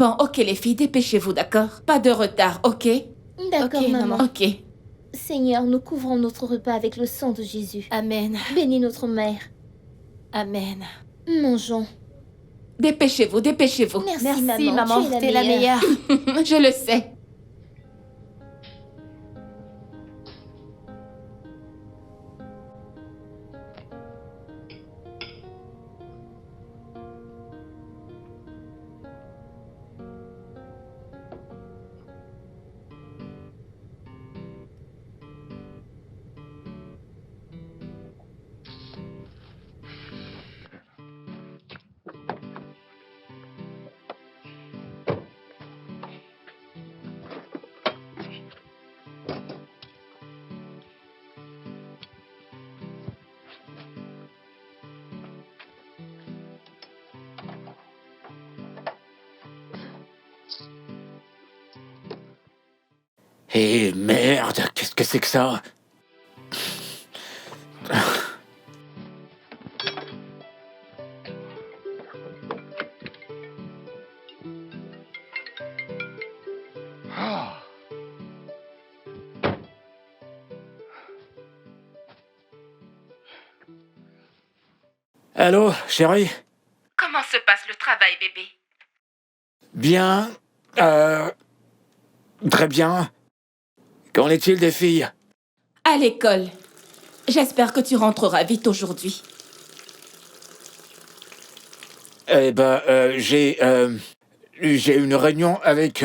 Bon, ok les filles, dépêchez-vous, d'accord? Pas de retard, ok? D'accord, Ok, maman. maman. Ok. Seigneur, nous couvrons notre repas avec le sang de Jésus. Amen. Bénis notre mère. Amen. Mangeons. Dépêchez-vous, dépêchez-vous. Merci, Merci, maman. maman. Tu es T'es la meilleure. Je le sais. Eh merde, qu'est-ce que c'est que ça? Allô, chérie? Comment se passe le travail, bébé? Bien. Très bien. Qu'en est-il des filles? À l'école. J'espère que tu rentreras vite aujourd'hui. Eh ben, j'ai une réunion avec...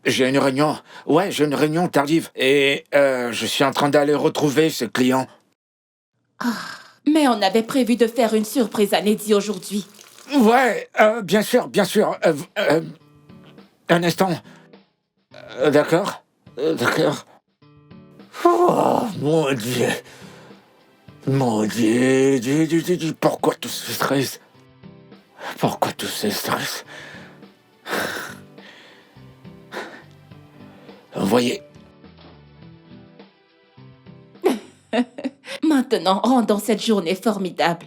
j'ai une réunion tardive. Et je suis en train d'aller retrouver ce client. Mais on avait prévu de faire une surprise à Neddy aujourd'hui. Ouais, bien sûr, bien sûr. Un instant. D'accord. D'accord. Oh, mon Dieu. Mon Dieu. Pourquoi tout ce stress? Pourquoi tout ce stress? Voyez. Maintenant, rendons cette journée formidable.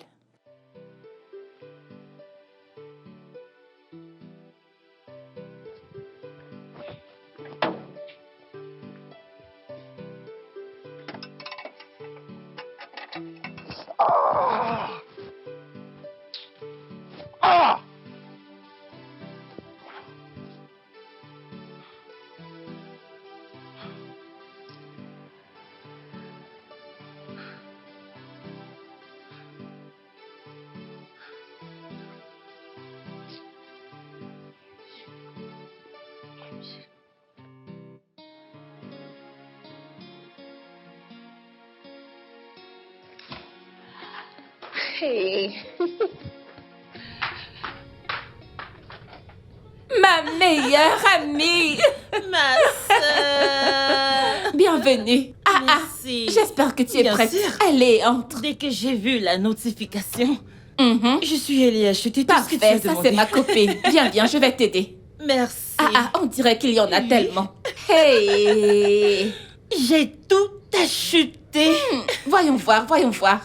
Ma meilleure amie! Ma sœur. Bienvenue. Merci. J'espère que tu es Bien prête. sûr. Allez, entre. Dès que j'ai vu la notification, Mhm. je suis allée acheter tout ce que tu Parfait, as ça demandé. c'est ma copine. Viens, je vais t'aider. Merci. On dirait qu'il y en a tellement. Hey! J'ai tout acheté. Voyons voir, voyons voir.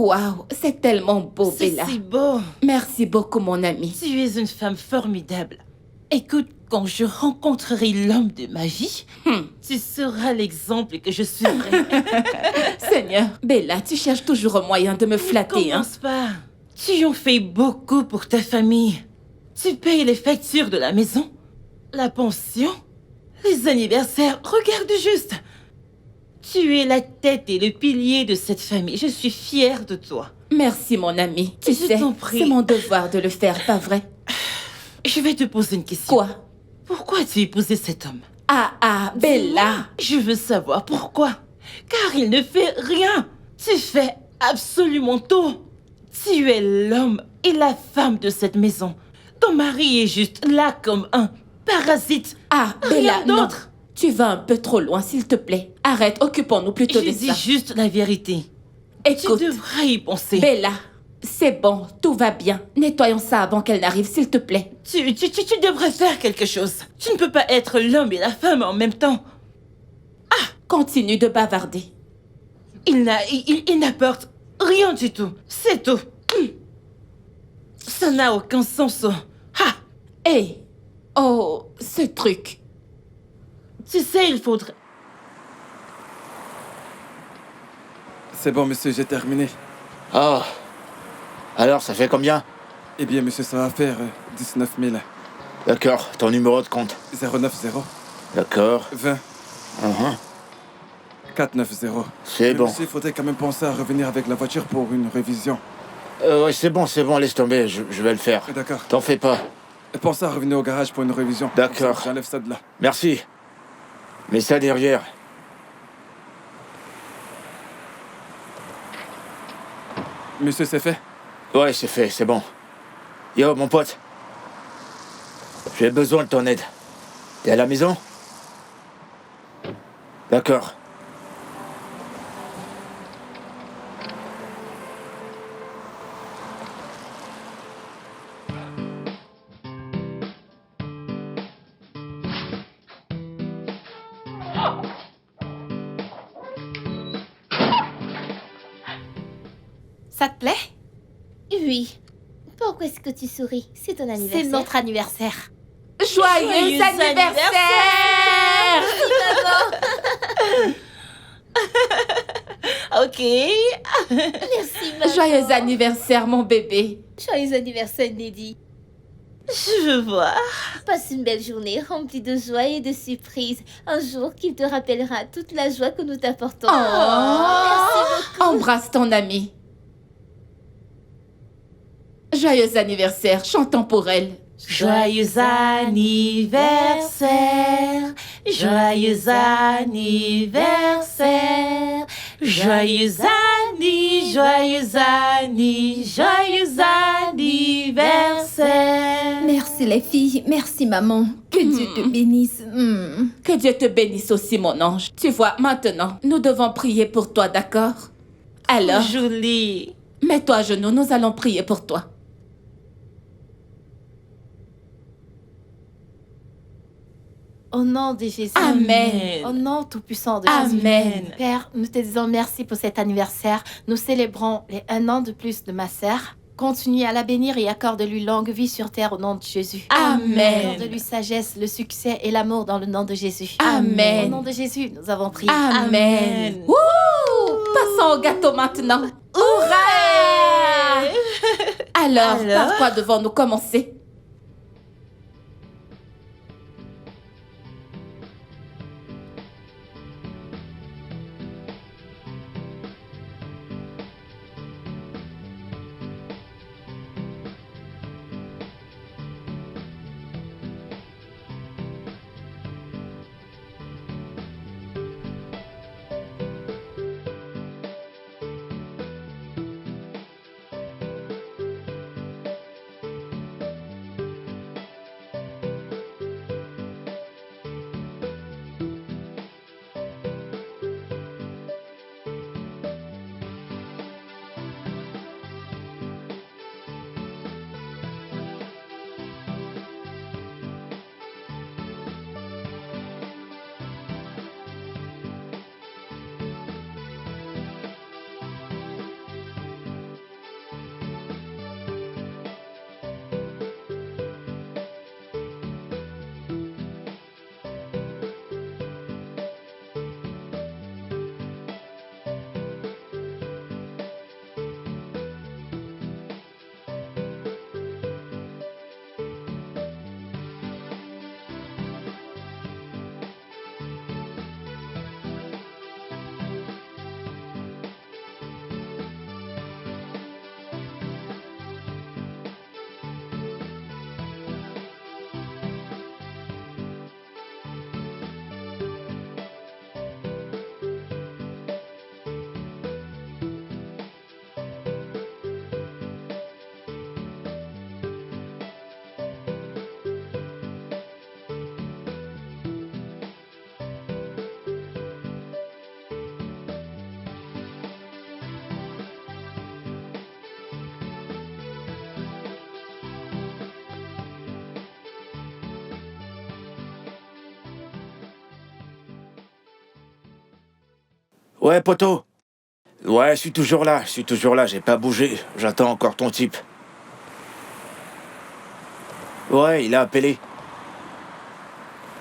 Waouh, c'est tellement beau, C'est Bella. si beau. Merci beaucoup, mon ami. Tu es une femme formidable. Écoute, quand je rencontrerai l'homme de ma vie, tu seras l'exemple que je suivrai. Seigneur, Bella, tu cherches toujours un moyen de me flatter, hein? Commence pas. Tu en fais beaucoup pour ta famille. Tu payes les factures de la maison, la pension, les anniversaires. Regarde juste. Tu es la tête et le pilier de cette famille. Je suis fière de toi. Merci, mon ami. Tu Je sais, t'en prie. c'est mon devoir de le faire, pas vrai? Je vais te poser une question. Quoi? Pourquoi as-tu épousé cet homme? Ah, Bella. Je veux savoir pourquoi. Car il ne fait rien. Tu fais absolument tout. Tu es l'homme et la femme de cette maison. Ton mari est juste là comme un parasite. Ah, Rien Bella, non. d'autre. Tu vas un peu trop loin, s'il te plaît. Arrête, occupons-nous plutôt Je de dis ça. juste la vérité. Écoute, Tu devrais y penser. Bella, c'est bon, tout va bien. Nettoyons ça avant qu'elle n'arrive, s'il te plaît. Tu devrais faire quelque chose. Tu ne peux pas être l'homme et la femme en même temps. Continue de bavarder. Il n'apporte rien du tout. C'est tout. Ça n'a aucun sens. Ah, Hé! Oh, ce truc. tu sais, il faudrait... C'est bon, monsieur, j'ai terminé. Ah. Alors, ça fait combien? Eh bien, monsieur, ça va faire 19 000. D'accord, ton numéro de compte. 090 D'accord. 20 Mhm. 490. C'est Mais bon. monsieur, il faudrait quand même penser à revenir avec la voiture pour une révision. Ouais, c'est bon, laisse tomber, je vais le faire. D'accord. T'en fais pas. Et pensez à revenir au garage pour une révision. D'accord. Comme ça, j'enlève ça de là. Merci. Mets ça derrière. Monsieur, c'est fait? Ouais, c'est fait, c'est bon. Yo, mon pote. J'ai besoin de ton aide. T'es à la maison? D'accord. Ça te plaît? Oui. Pourquoi est-ce que tu souris? C'est ton anniversaire. C'est notre anniversaire. Joyeux anniversaire! Ok. Merci, maman. Joyeux anniversaire, mon bébé. Joyeux anniversaire, Neddy. Je veux voir. Passe une belle journée remplie de joie et de surprises. Un jour qui te rappellera toute la joie que nous t'apportons. Oh, embrasse ton ami. Joyeux anniversaire, chantons pour elle. Joyeux anniversaire. Joyeux anniversaire. Joyeux joyeux anniversaire. Merci les filles, merci maman. Que Dieu te bénisse. Que Dieu te bénisse aussi, mon ange. Tu vois, maintenant, nous devons prier pour toi, d'accord? Alors, Julie. mets-toi à genoux, nous allons prier pour toi. Au nom de Jésus. Amen. Au nom tout-puissant de Jésus. Amen. Père, nous te disons merci pour cet anniversaire. Nous célébrons les 1 an de plus de ma sœur. Continue à la bénir et accorde-lui longue vie sur terre au nom de Jésus. Amen. Accorde-lui sagesse, le succès et l'amour dans le nom de Jésus. Amen. Au nom de Jésus, nous avons prié. Amen. Amen. Wouh! Passons au gâteau maintenant. Hurrah! Alors, par quoi devons-nous commencer? Ouais, poto. Ouais, je suis toujours là, j'ai pas bougé. J'attends encore ton type. Ouais, il a appelé.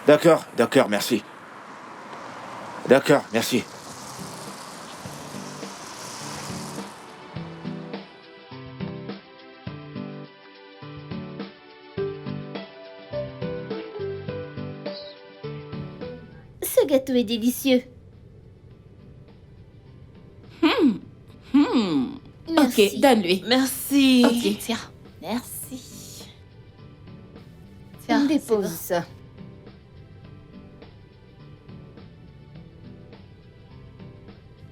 D'accord, merci. D'accord, merci. Ce gâteau est délicieux. Merci. Ok, donne-lui. Merci. Ok, tiens. Merci. Tiens, Dépose c'est bon. ça.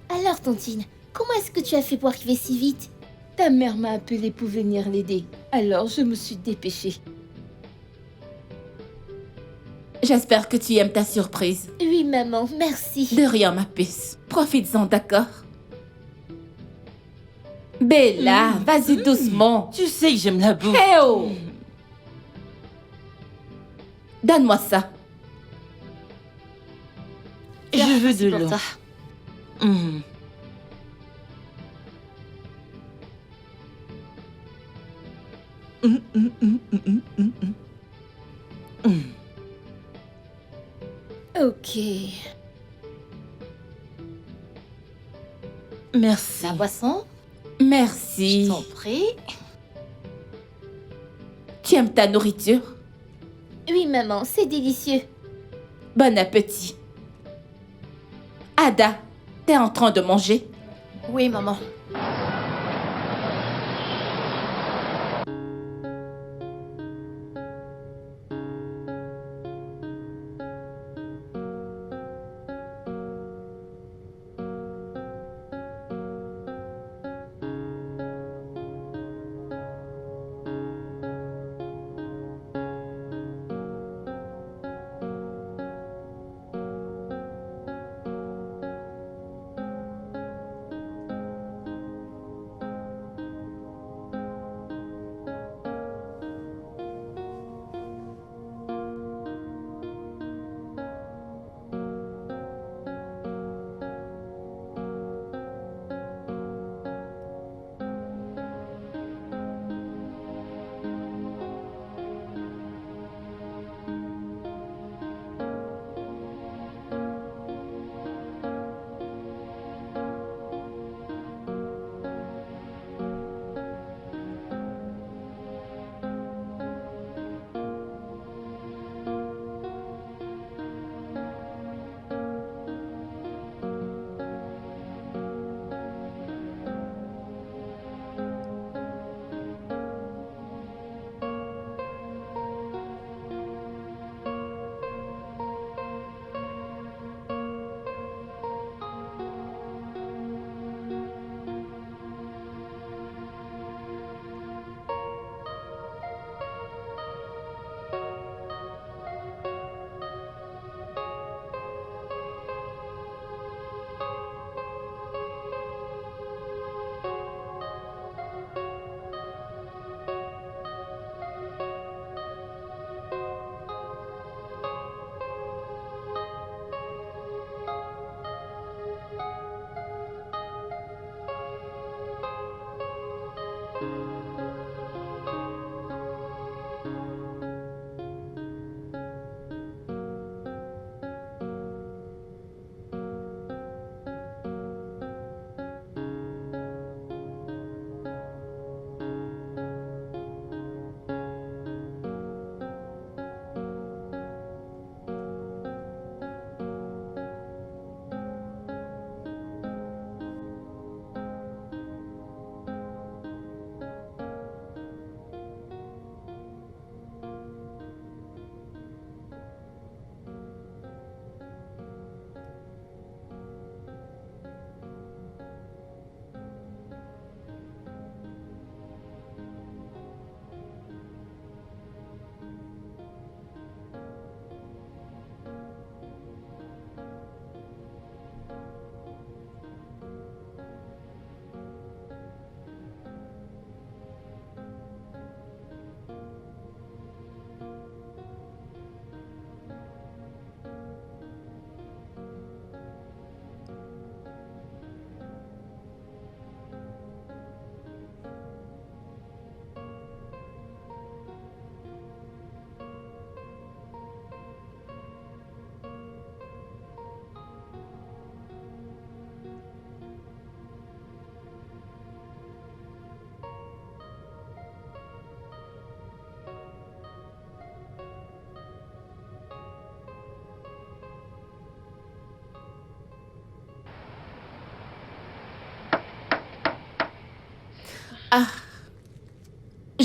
Alors, Tontine, comment est-ce que tu as fait pour arriver si vite? Ta mère m'a appelé pour venir l'aider. Alors, je me suis dépêchée. J'espère que tu aimes ta surprise. Oui, maman, merci. De rien, ma puce. Profites-en, d'accord? Bella, vas-y doucement. Tu sais que j'aime la bouffe. Eh oh! Donne-moi ça. Je veux C'est de pour l'eau. toi. Mhm. Ok. Merci. La boisson, Merci. je t'en prie. Tu aimes ta nourriture? Oui, maman, c'est délicieux. Bon appétit. Ada, t'es en train de manger? Oui, maman.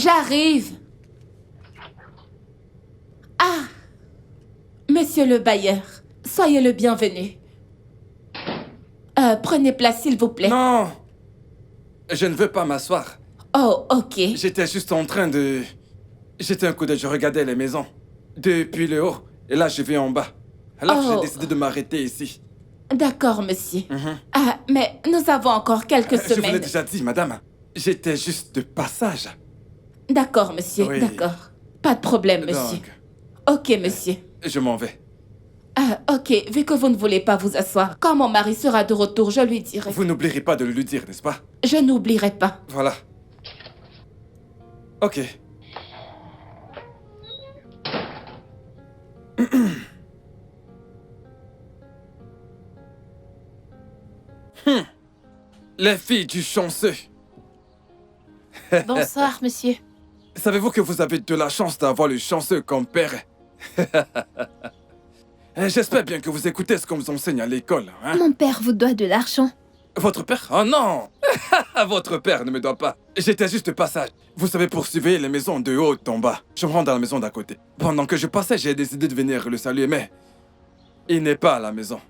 J'arrive. Ah, monsieur le bailleur, soyez le bienvenu. Prenez place, s'il vous plaît. Non! Je ne veux pas m'asseoir. Oh, ok. J'étais juste en train de... J'étais un coup d'œil, je regardais les maisons. Depuis le haut, et là je vais en bas. Alors j'ai décidé de m'arrêter ici. D'accord, monsieur. Ah, mais nous avons encore quelques Je vous l'ai semaines. déjà dit, madame. J'étais juste de passage. D'accord, monsieur, Oui. d'accord. Pas de problème, monsieur. Donc, Ok, monsieur. je m'en vais. Ah, ok, vu que vous ne voulez pas vous asseoir, quand mon mari sera de retour, je lui dirai. Vous n'oublierez pas de le lui dire, n'est-ce pas? Je n'oublierai pas. Voilà. Ok. Les filles du chanceux. Bonsoir, monsieur. Savez-vous que vous avez de la chance d'avoir le chanceux comme père? J'espère bien que vous écoutez ce qu'on vous enseigne à l'école, hein? Mon père vous doit de l'argent. Votre père? Oh non! Votre père ne me doit pas. J'étais juste de passage. Vous savez, pour surveiller les maisons de haut en bas. Je me rends dans la maison d'à côté. Pendant que je passais, j'ai décidé de venir le saluer, mais... il n'est pas à la maison.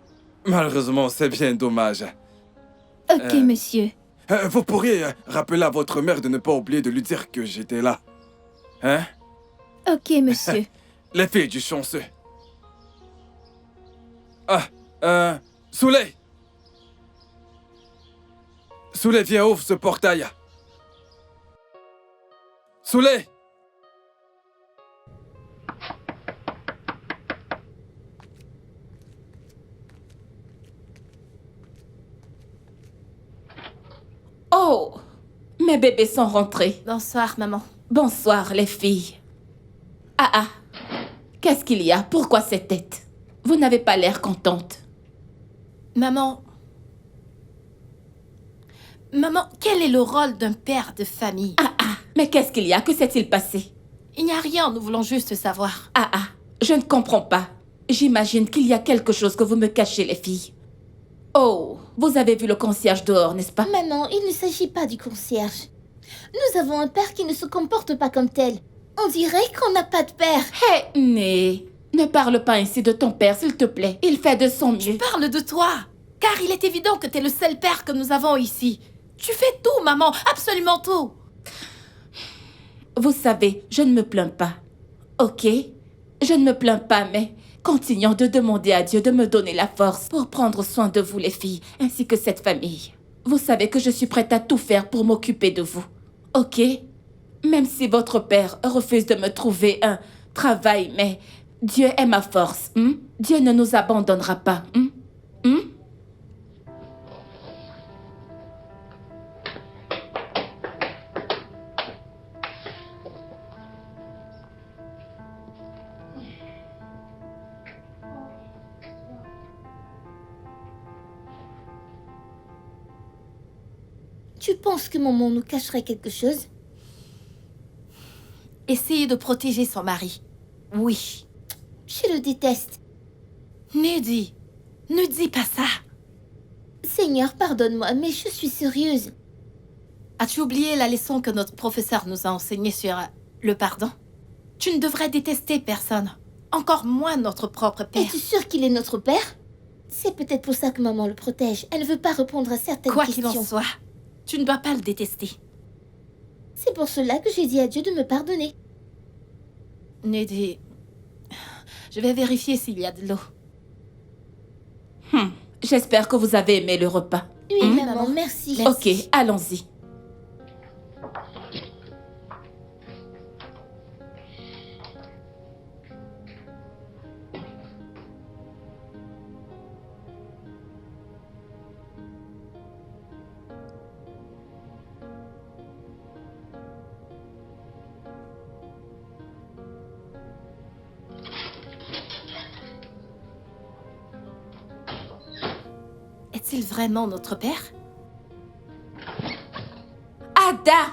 Malheureusement, c'est bien dommage. Ok, monsieur. Vous pourriez rappeler à votre mère de ne pas oublier de lui dire que j'étais là. Hein? Ok, monsieur. Les filles du chanceux. Ah, Souley! Souley, viens, ouvre ce portail. Souley! Oh, mes bébés sont rentrés. Bonsoir, maman. Bonsoir, les filles. Ah, qu'est-ce qu'il y a? Pourquoi cette tête? Vous n'avez pas l'air contente. Maman, quel est le rôle d'un père de famille? Mais qu'est-ce qu'il y a? Que s'est-il passé? Il n'y a rien, nous voulons juste savoir. Je ne comprends pas. J'imagine qu'il y a quelque chose que vous me cachez, les filles. Oh, vous avez vu le concierge dehors, n'est-ce pas? Maman, il ne s'agit pas du concierge. Nous avons un père qui ne se comporte pas comme tel. On dirait qu'on n'a pas de père. Hé, Né, ne parle pas ainsi de ton père, s'il te plaît. Il fait de son mieux. Parle de toi, car il est évident que t'es le seul père que nous avons ici. Tu fais tout, maman, absolument tout. Vous savez, je ne me plains pas. Ok? Je ne me plains pas, mais continuons de demander à Dieu de me donner la force pour prendre soin de vous, les filles, ainsi que cette famille. Vous savez que je suis prête à tout faire pour m'occuper de vous. Ok? Même si votre père refuse de me trouver un travail, mais Dieu est ma force. Dieu ne nous abandonnera pas. Tu penses que maman nous cacherait quelque chose? Essayez de protéger son mari. Oui. Je le déteste. Ne dis pas ça. Seigneur, pardonne-moi, mais je suis sérieuse. As-tu oublié la leçon que notre professeur nous a enseignée sur le pardon? Tu ne devrais détester personne, encore moins notre propre père. Es-tu sûre qu'il est notre père? C'est peut-être pour ça que maman le protège. Elle ne veut pas répondre à certaines Quoi questions. qu'il en soit, tu ne dois pas le détester. C'est pour cela que j'ai dit à Dieu de me pardonner. Neddy, je vais vérifier s'il y a de l'eau. J'espère que vous avez aimé le repas. Oui, maman, merci. Ok, allons-y. Est-il vraiment notre père? Ada!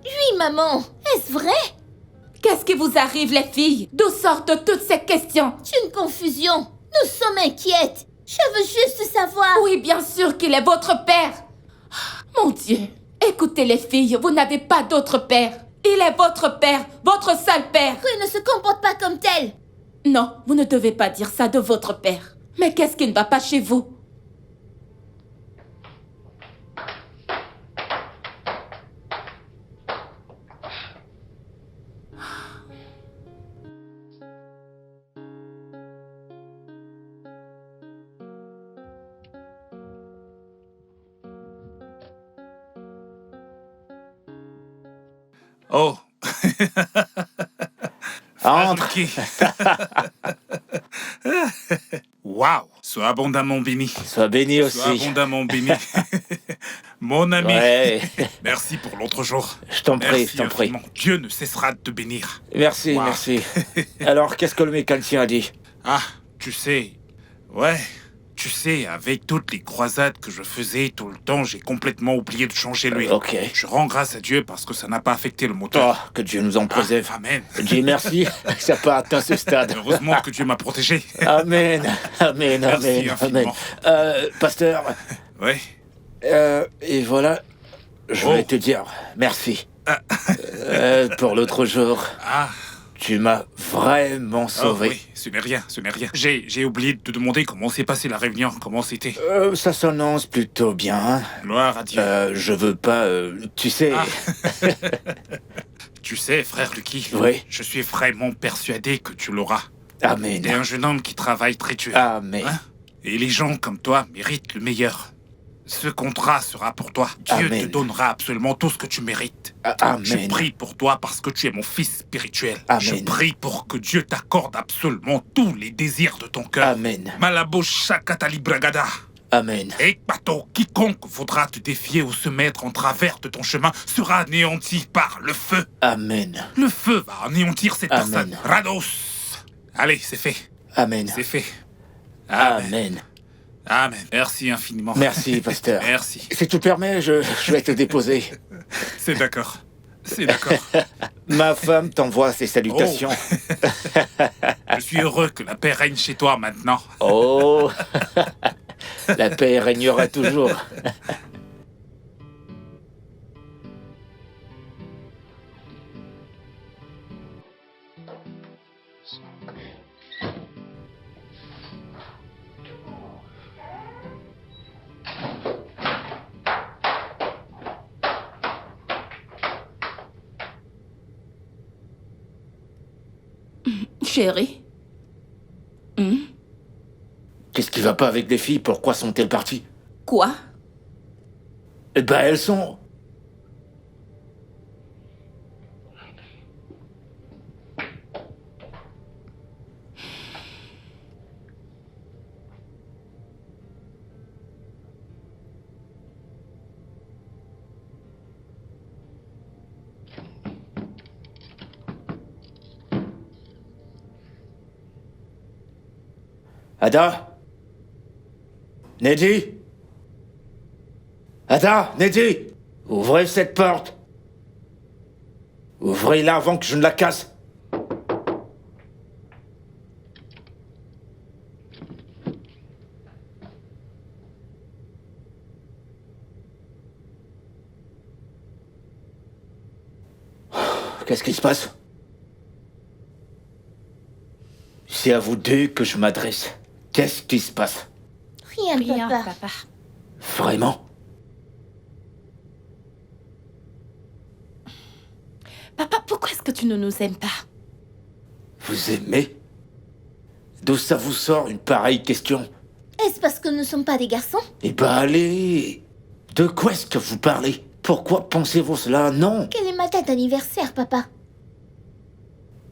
Oui, maman. Est-ce vrai? Qu'est-ce qui vous arrive, les filles? D'où sortent toutes ces questions? C'est une confusion. Nous sommes inquiètes. Je veux juste savoir. Oui, bien sûr qu'il est votre père. Mon Dieu, Écoutez les filles, vous n'avez pas d'autre père. Il est votre père, votre seul père. Il ne se comporte pas comme tel. Non, vous ne devez pas dire ça de votre père. Mais qu'est-ce qui ne va pas chez vous? Oh. Entre. Ruki. Waouh. Sois abondamment béni. Sois béni aussi. Sois abondamment béni. Mon ami. Ouais. Merci pour l'autre jour. Je t'en prie, Merci je t'en prie. infiniment. Dieu ne cessera de te bénir. Merci, Wow. merci. Alors, qu'est-ce que le mécanicien a dit? Ah, tu sais. Ouais. Tu sais, avec toutes les croisades que je faisais tout le temps, j'ai complètement oublié de changer l'huile. Ok. Je rends grâce à Dieu parce que ça n'a pas affecté le Oh, moteur. que Dieu nous en préserve. Amen. Dis merci, ça n'a pas atteint ce stade. Heureusement que Dieu m'a protégé. Amen, amen, Merci amen, amen. infiniment. Pasteur, Ouais. et voilà, je Oh. vais te dire merci. Pour l'autre jour, Ah. tu m'as vraiment Oh, sauvé. oui, ce n'est rien, ce n'est rien. J'ai oublié de te demander comment s'est passée la réunion, comment c'était. Ça s'annonce plutôt bien. Gloire à Dieu. Je veux pas, tu sais... Ah. Tu sais, frère Lucky, Oui. je suis vraiment persuadé que tu l'auras. Amen. T'es un jeune homme qui travaille très dur. Amen. Hein? Et les gens comme toi méritent le meilleur. Ce contrat sera pour toi. Dieu Amen. te donnera absolument tout ce que tu mérites. Je Amen. prie pour toi parce que tu es mon fils spirituel. Amen. Je prie pour que Dieu t'accorde absolument tous les désirs de ton cœur. Amen. Malabo Shakatali Bragada. Amen. Et Pato, quiconque voudra te défier ou se mettre en travers de ton chemin sera anéanti par le feu. Amen. Le feu va anéantir cette Amen. personne. Rados. Allez, c'est fait. Amen. C'est fait. Amen. Amen. Amen. Merci infiniment. Merci, pasteur. Merci. Si tu permets, je vais te déposer. C'est d'accord. C'est d'accord. Ma femme t'envoie ses salutations. Je suis heureux que la paix règne chez toi maintenant. Oh, la paix régnera toujours. Chérie. Qu'est-ce qui va pas avec les filles? Pourquoi sont-elles parties? Quoi? Eh ben, elles sont... Ada? Neddy? Ada? Neddy? Ouvrez cette porte. Ouvrez-la avant que je ne la casse. Qu'est-ce qui se passe? C'est à vous deux que je m'adresse. Qu'est-ce qui se passe? Rien, Rien, papa. papa. Vraiment? Papa, pourquoi est-ce que tu ne nous aimes pas? Vous aimez? D'où ça vous sort une pareille question? Est-ce parce que nous ne sommes pas des garçons? Eh ben allez! De quoi est-ce que vous parlez? Pourquoi pensez-vous cela? Non! Quelle est ma date d'anniversaire, papa?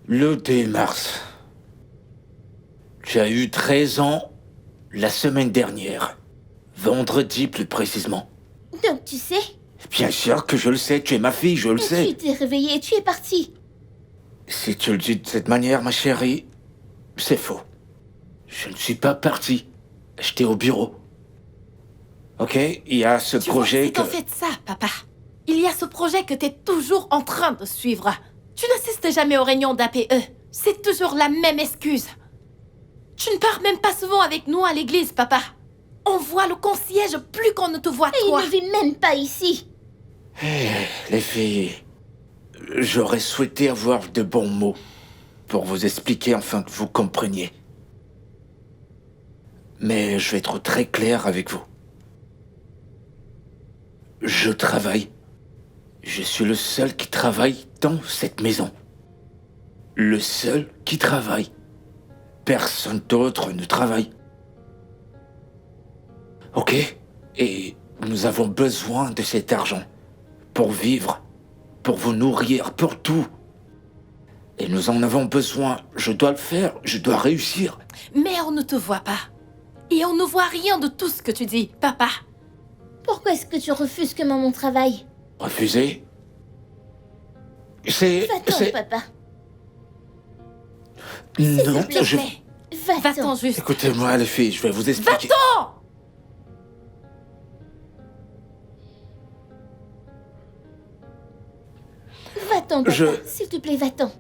Le 2 mars. Tu as eu 13 ans la semaine dernière. Vendredi plus précisément. Donc tu sais? Bien sûr que je le sais, tu es ma fille, je le Et sais. tu t'es réveillé et tu es parti. Si tu le dis de cette manière, ma chérie, c'est faux. Je ne suis pas parti. J'étais au bureau. Ok, il y a ce Tu vois, projet c'est que... en fait ça, papa. Il y a ce projet que tu es toujours en train de suivre. Tu n'assistes jamais aux réunions d'APE. C'est toujours la même excuse. Tu ne pars même pas souvent avec nous à l'église, papa. On voit le concierge plus qu'on ne te voit Et toi. il ne vit même pas ici. Les filles, j'aurais souhaité avoir de bons mots pour vous expliquer afin que vous compreniez. Mais je vais être très clair avec vous. Je travaille. Je suis le seul qui travaille dans cette maison. Le seul qui travaille. Personne d'autre ne travaille. Ok? Et nous avons besoin de cet argent. Pour vivre. Pour vous nourrir. Pour tout. Et nous en avons besoin. Je dois le faire. Je dois réussir. Mais on ne te voit pas. Et on ne voit rien de tout ce que tu dis, papa. Pourquoi est-ce que tu refuses que maman travaille? Refuser? C'est... Va-t'en, papa. Non, S'il te je... plaît. Va-t'en. Va-t'en juste. Écoutez-moi les filles, je vais vous expliquer. Va-t'en! Va-t'en, papa. Je- S'il te plaît, va-t'en.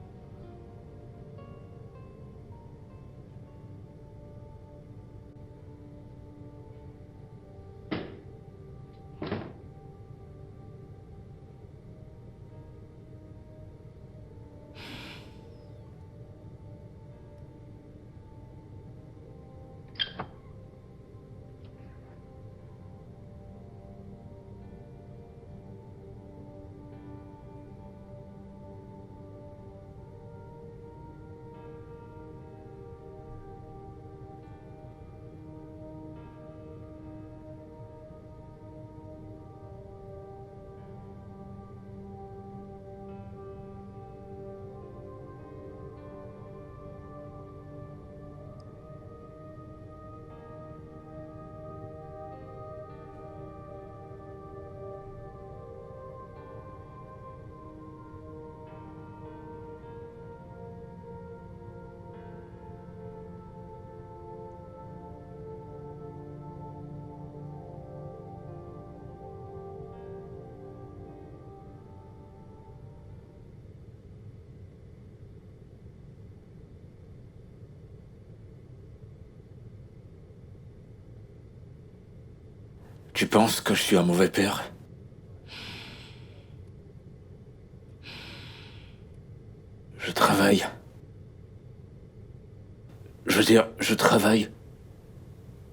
Tu penses que je suis un mauvais père? Je travaille. Je veux dire, je travaille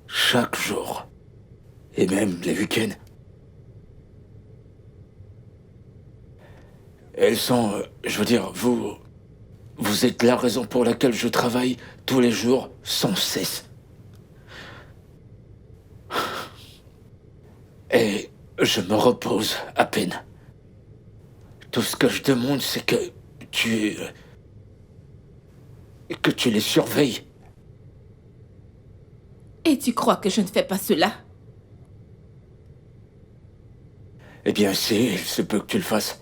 chaque jour. Et même les week-ends. Elles sont... je veux dire, vous êtes la raison pour laquelle je travaille tous les jours sans cesse. Et je me repose à peine. Tout ce que je demande, c'est que tu les surveilles. Et tu crois que je ne fais pas cela? Eh bien, il se peut que tu le fasses.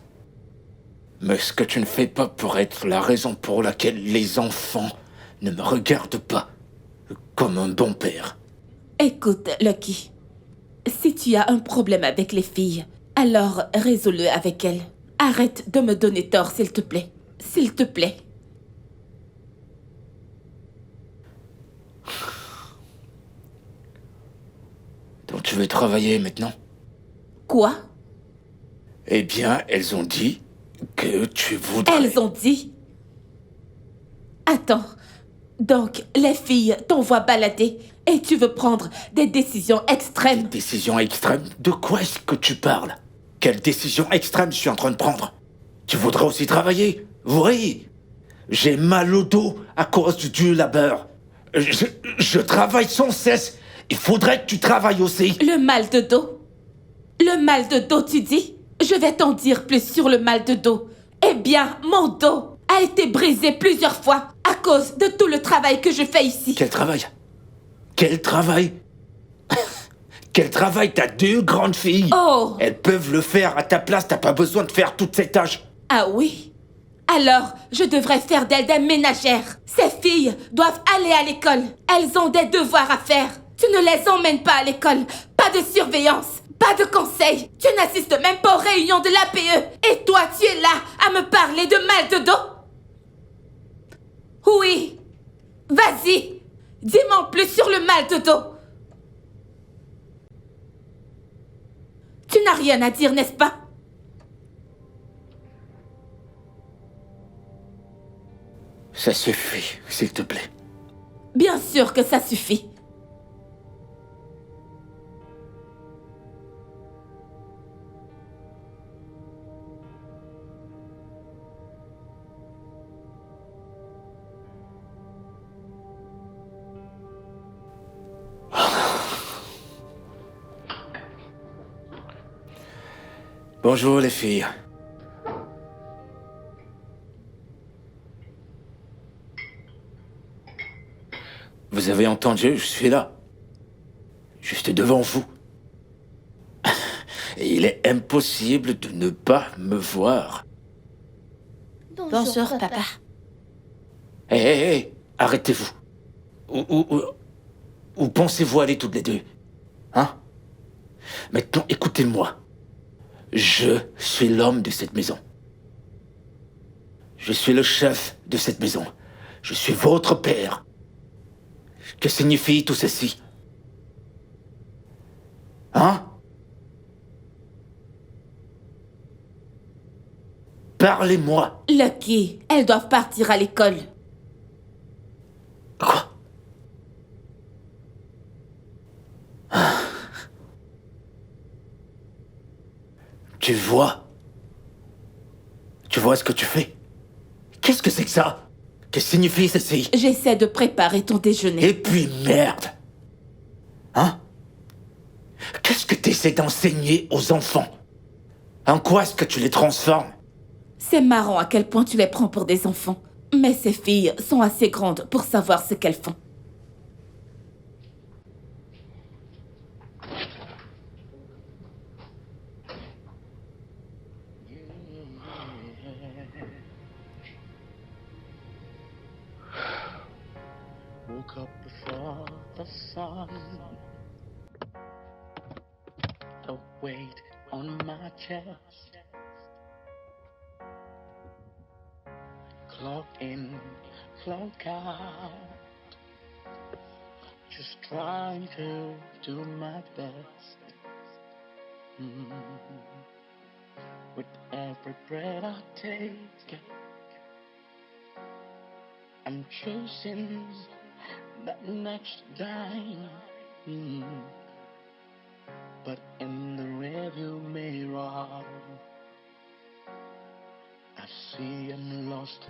Mais ce que tu ne fais pas pour être la raison pour laquelle les enfants ne me regardent pas comme un bon père. Écoute, Lucky. Si tu as un problème avec les filles, alors résous-le avec elles. Arrête de me donner tort, s'il te plaît. S'il te plaît. Donc tu veux travailler maintenant? Quoi? Eh bien, elles ont dit que tu voudrais... Elles ont dit... Attends. Donc, les filles t'envoient balader et tu veux prendre des décisions extrêmes. Décision extrême? De quoi est-ce que tu parles? Quelle décision extrême je suis en train de prendre? Tu voudrais aussi travailler? Oui. J'ai mal au dos à cause du labeur. Je travaille sans cesse. Il faudrait que tu travailles aussi. Le mal de dos? Le mal de dos, tu dis? Je vais t'en dire plus sur le mal de dos. Eh bien, mon dos a été brisé plusieurs fois à cause de tout le travail que je fais ici. Quel travail? Quel travail? Quel travail? T'as deux grandes filles. Oh! Elles peuvent le faire à ta place. T'as pas besoin de faire toutes ces tâches. Ah oui? Alors, je devrais faire d'elles des ménagères. Ces filles doivent aller à l'école. Elles ont des devoirs à faire. Tu ne les emmènes pas à l'école. Pas de surveillance. Pas de conseils. Tu n'assistes même pas aux réunions de l'APE. Et toi, tu es là à me parler de mal de dos? Oui. Vas-y. Dis-moi plus sur le mal de dos. Tu n'as rien à dire, n'est-ce pas? Ça suffit, s'il te plaît. Bien sûr que ça suffit. Bonjour les filles. Vous avez entendu, je suis là. Juste devant vous. Et il est impossible de ne pas me voir. Bonjour, papa. Hé, arrêtez-vous. Où pensez-vous aller toutes les deux? Hein? Maintenant, écoutez-moi. Je suis l'homme de cette maison. Je suis le chef de cette maison. Je suis votre père. Que signifie tout ceci? Hein? Parlez-moi. Lucky, elles doivent partir à l'école. Quoi? Tu vois? Tu vois ce que tu fais? Qu'est-ce que c'est que ça? Que signifie ceci? J'essaie de préparer ton déjeuner. Et puis merde! Hein? Qu'est-ce que tu essaies d'enseigner aux enfants? En quoi est-ce que tu les transformes? C'est marrant à quel point tu les prends pour des enfants. Mais ces filles sont assez grandes pour savoir ce qu'elles font. Woke up before the sun. A weight on my chest. Clock in, clock out. Just trying to do my best. With every breath I take, I'm chasing that next dime. But in the rearview mirror, I see I'm lost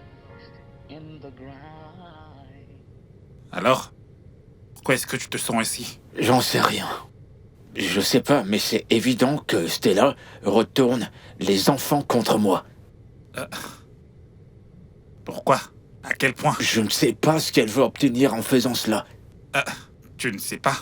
in the grind. Alors, pourquoi est-ce que tu te sens ainsi? J'en sais rien. Je sais pas, mais c'est évident que Stella retourne les enfants contre moi. Pourquoi? À quel point? Je ne sais pas ce qu'elle veut obtenir en faisant cela. Tu ne sais pas?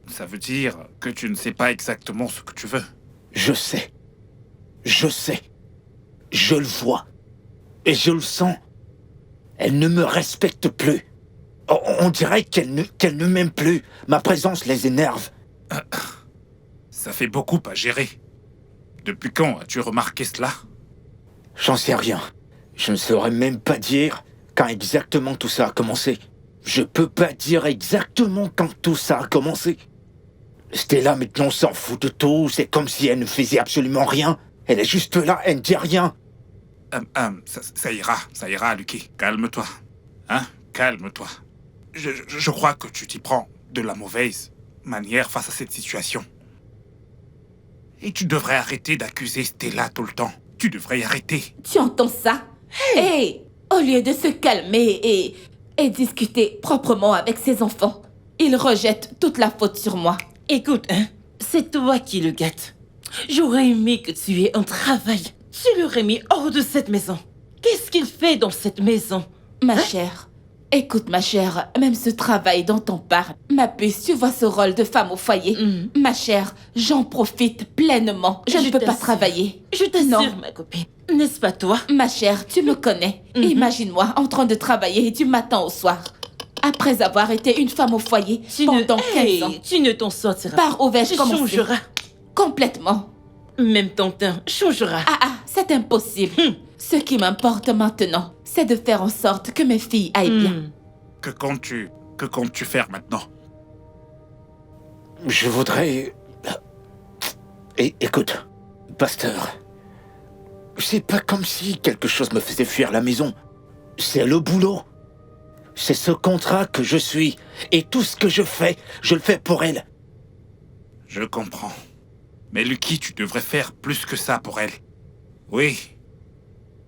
Ça veut dire que tu ne sais pas exactement ce que tu veux. Je sais. Je sais. Je le vois. Et je le sens. Elle ne me respecte plus. On dirait qu'elle ne m'aime plus. Ma présence les énerve. Ça fait beaucoup à gérer. Depuis quand as-tu remarqué cela? J'en sais rien. Je ne saurais même pas dire quand exactement tout ça a commencé. Je peux pas dire exactement quand tout ça a commencé. Stella maintenant s'en fout de tout. C'est comme si elle ne faisait absolument rien. Elle est juste là, elle ne dit rien. Ça ira, Lucky. Calme-toi. Hein? Calme-toi. Je crois que tu t'y prends de la mauvaise manière face à cette situation. Et tu devrais arrêter d'accuser Stella tout le temps. Tu devrais y arrêter. Tu entends ça? Hey! Au lieu de se calmer et discuter proprement avec ses enfants, il rejette toute la faute sur moi. Écoute, hein, c'est toi qui le gâtes. J'aurais aimé que tu aies un travail. Tu l'aurais mis hors de cette maison. Qu'est-ce qu'il fait dans cette maison? Ma chère, écoute ma chère, même ce travail dont on parle, ma puce, tu vois ce rôle de femme au foyer. Ma chère, j'en profite pleinement. Je ne peux pas travailler. Je t'assure, Non. ma copine. N'est-ce pas toi? Ma chère, tu me connais. Imagine-moi en train de travailler du matin au soir. Après avoir été une femme au foyer pendant 15 ans. Tu ne t'en sortiras Par où vais-je Tu commencer? changeras. Complètement. Même ton teint changera. C'est impossible. Ce qui m'importe maintenant, c'est de faire en sorte que mes filles aillent bien. Que comptes-tu faire maintenant? Je voudrais... Et écoute, pasteur, c'est pas comme si quelque chose me faisait fuir la maison. C'est le boulot. C'est ce contrat que je suis. Et tout ce que je le fais pour elle. Je comprends. Mais Lucky, tu devrais faire plus que ça pour elle. Oui.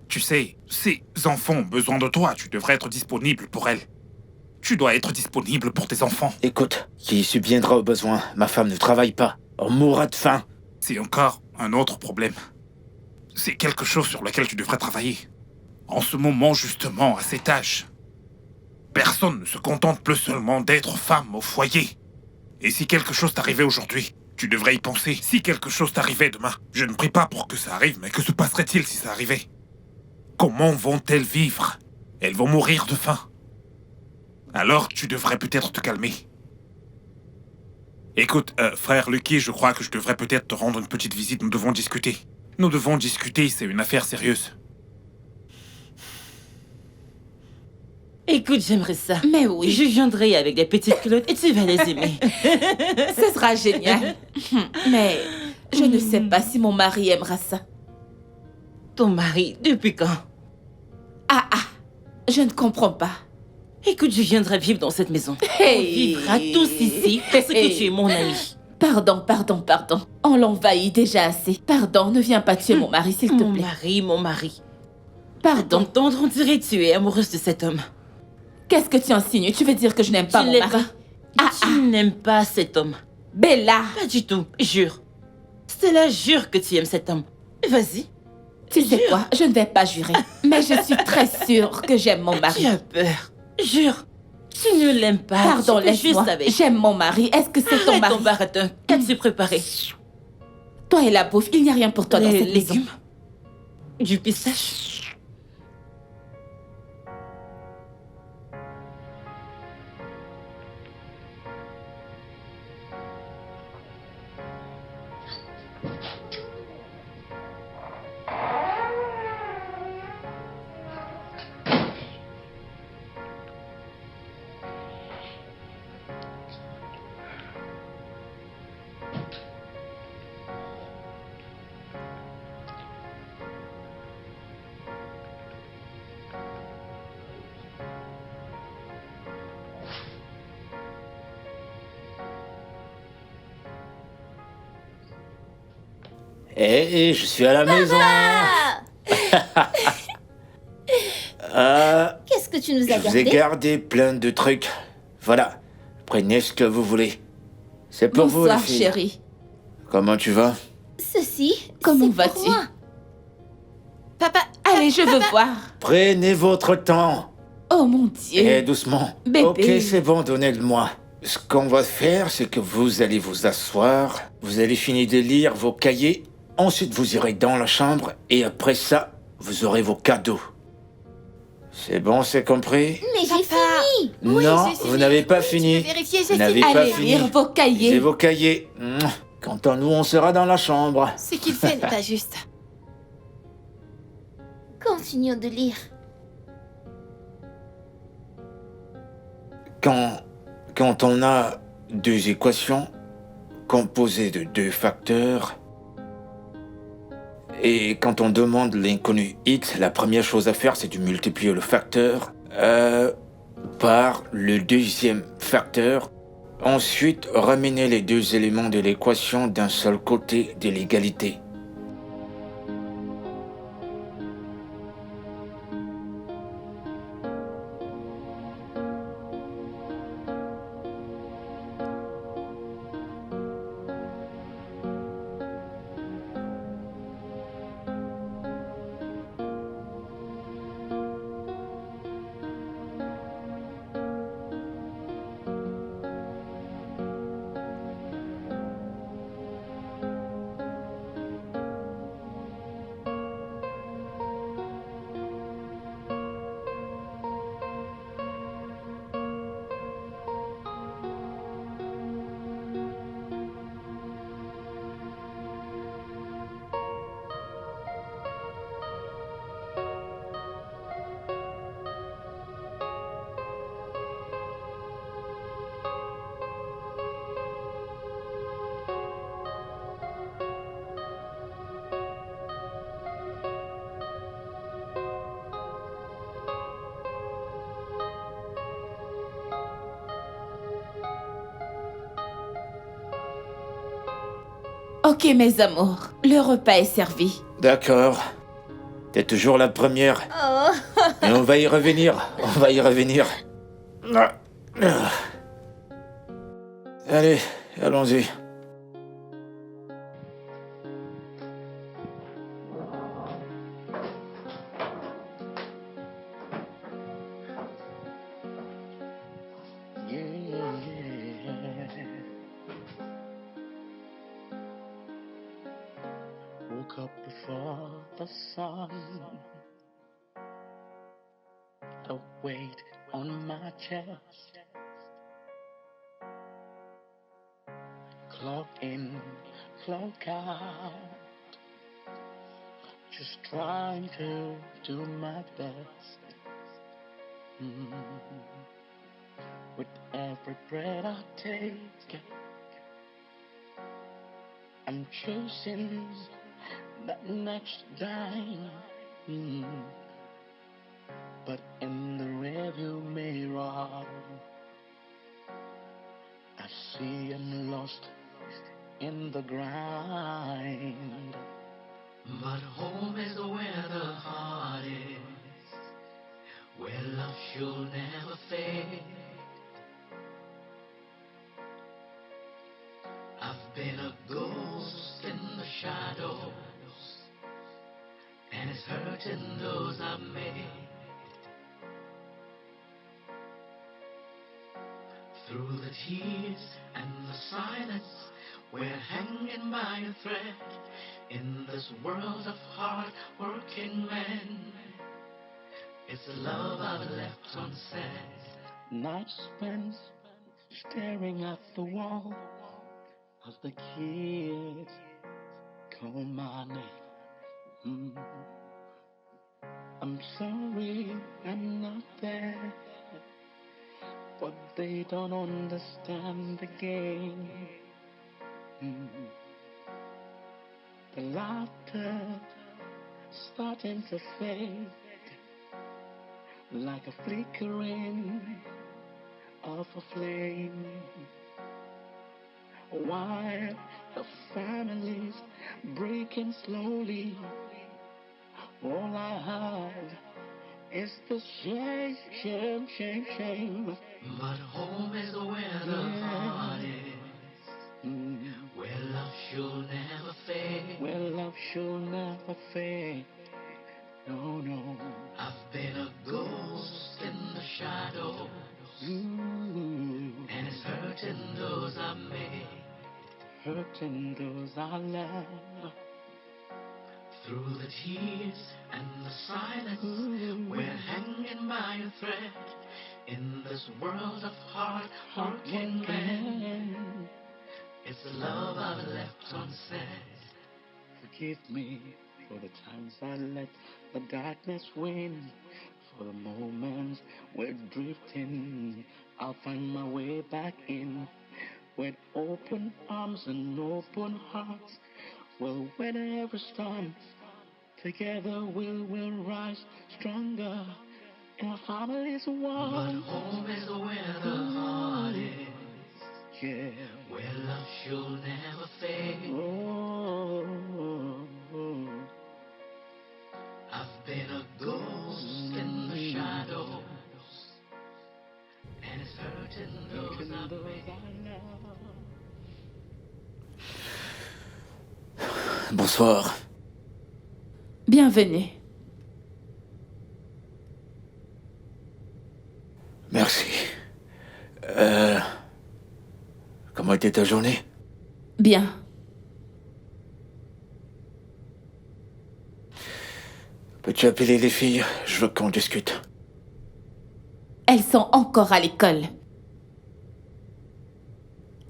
Tu sais, ces enfants ont besoin de toi. Tu devrais être disponible pour elle. Tu dois être disponible pour tes enfants. Écoute, qui subviendra aux besoins? Ma femme ne travaille pas. On mourra de faim. C'est encore un autre problème. C'est quelque chose sur lequel tu devrais travailler. En ce moment, justement, à cet âge, personne ne se contente plus seulement d'être femme au foyer. Et si quelque chose t'arrivait aujourd'hui, tu devrais y penser. Si quelque chose t'arrivait demain, je ne prie pas pour que ça arrive, mais que se passerait-il si ça arrivait? Comment vont-elles vivre? Elles vont mourir de faim. Alors tu devrais peut-être te calmer. Écoute, frère Lucky, je crois que je devrais peut-être te rendre une petite visite. Nous devons discuter. Nous devons discuter, c'est une affaire sérieuse. Écoute, j'aimerais ça. Mais oui. Je viendrai avec des petites culottes et tu vas les aimer. Ce sera génial. Mais je ne sais pas si mon mari aimera ça. Ton mari, depuis quand? Ah, je ne comprends pas. Écoute, je viendrai vivre dans cette maison. Hey. On vivra tous ici parce que tu es mon ami. Pardon. On l'envahit déjà assez. Pardon, ne viens pas tuer mon mari, s'il te plaît. Mon mari. Pardon. T'entendre, on dirait que tu es amoureuse de cet homme. Qu'est-ce que tu insinues? Tu veux dire que je n'aime pas Tu mon l'aimes mari? pas. Tu n'aimes pas cet homme. Bella! Pas du tout, jure. Stella, jure que tu aimes cet homme. Vas-y. Tu sais Jure. quoi? Je ne vais pas jurer. Mais je suis très sûre que j'aime mon mari. Tu as peur. Jure. Tu ne l'aimes pas. Pardon, Tu fais juste laisse-moi. avec. J'aime mon mari. Est-ce que c'est ton Arrête mari? ton baratin. Qu'as-tu préparé? Toi et la bouffe, il n'y a rien pour toi dans Les cette maison. légumes. Du pistache. Je suis à la maison. Qu'est-ce que tu nous Je as vous ai gardé? gardé plein de trucs. Voilà. Prenez ce que vous voulez. C'est pour vous, les Bonsoir, filles. chérie. Comment tu vas? Ceci, Comment c'est pour vas-tu? moi. Papa, Allez, je veux voir. Prenez votre temps. Oh mon Dieu. Et doucement. Bébé. Ok, c'est bon, donnez-le-moi. Ce qu'on va faire, c'est que vous allez vous asseoir, vous allez finir de lire vos cahiers, ensuite vous irez dans la chambre, et après ça, vous aurez vos cadeaux. C'est bon, c'est compris? Mais j'ai Papa. fini. Oui, Non, j'ai vous fini. n'avez pas Oui, tu fini. peux vérifier, Vous j'ai n'avez fini. pas Allez fini. lire vos Lisez cahiers. vos cahiers. Quant à nous, on sera dans la chambre. Ce qu'il fait n'est pas juste. Continuons de lire. Quand on a deux équations composées de deux facteurs, et quand on demande l'inconnu x, la première chose à faire, c'est de multiplier le facteur par le deuxième facteur. Ensuite, ramener les deux éléments de l'équation d'un seul côté de l'égalité. Ok, mes amours, le repas est servi. D'accord. T'es toujours la première. Oh, Mais on va y revenir. On va y revenir. Allez, allons-y. Yeah. Woke up before the sun. A weight on my chest. Clock in, clock out. Just trying to do my best. With every breath I take, I'm chasing that next dime. But in the rearview mirror, I see I'm lost in the grind. But home is where the heart is, where love should never fade. I've been a ghost in the shadows, and it's hurting those I've made. Through the tears and the silence, we're hanging by a thread in this world of hard-working men. It's the love I've left unsaid. Nights spent staring at the wall as the kids call my name. I'm sorry I'm not there, but they don't understand the game. The laughter starting to fade, like a flickering of a flame, while the family's breaking slowly. All I have is the shame, shame, shame, shame. But home is where the heart is, where love should never fade. Where love should never fade. No, no. I've been a ghost in the shadows, and it's hurting those I made. Hurting those I love. Through the tears and the silence, we're hanging by a thread in this world of hard-working men. It's the love I've left unsaid. Forgive me for the times I let the darkness win, for the moments we're drifting. I'll find my way back in with open arms and open hearts. We'll weather every storm. Together we will rise stronger. Our family's one. But home is where the heart is. Yeah. Where love should never fade. I've been a ghost in the shadows, and it's hurting those I made. Bonsoir. Bienvenue. Merci. Comment était ta journée? Bien. Peux-tu appeler les filles? Je veux qu'on discute. Elles sont encore à l'école.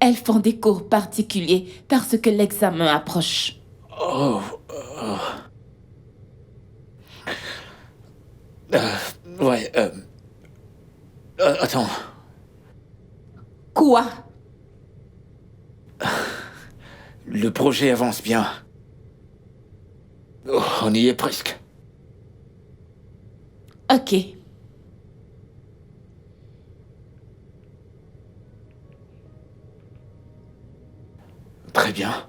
Elles font des cours particuliers parce que l'examen approche. Oh. Ouais. Attends. Quoi? Le projet avance bien. Oh, on y est presque. Ok. Très bien.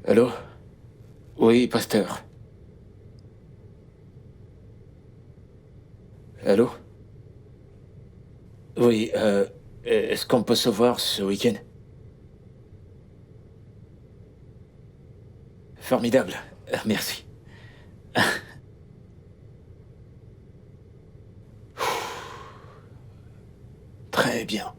Allô? Oui, pasteur. Allô? Oui, est-ce qu'on peut se voir ce week-end? Formidable, merci. Très bien.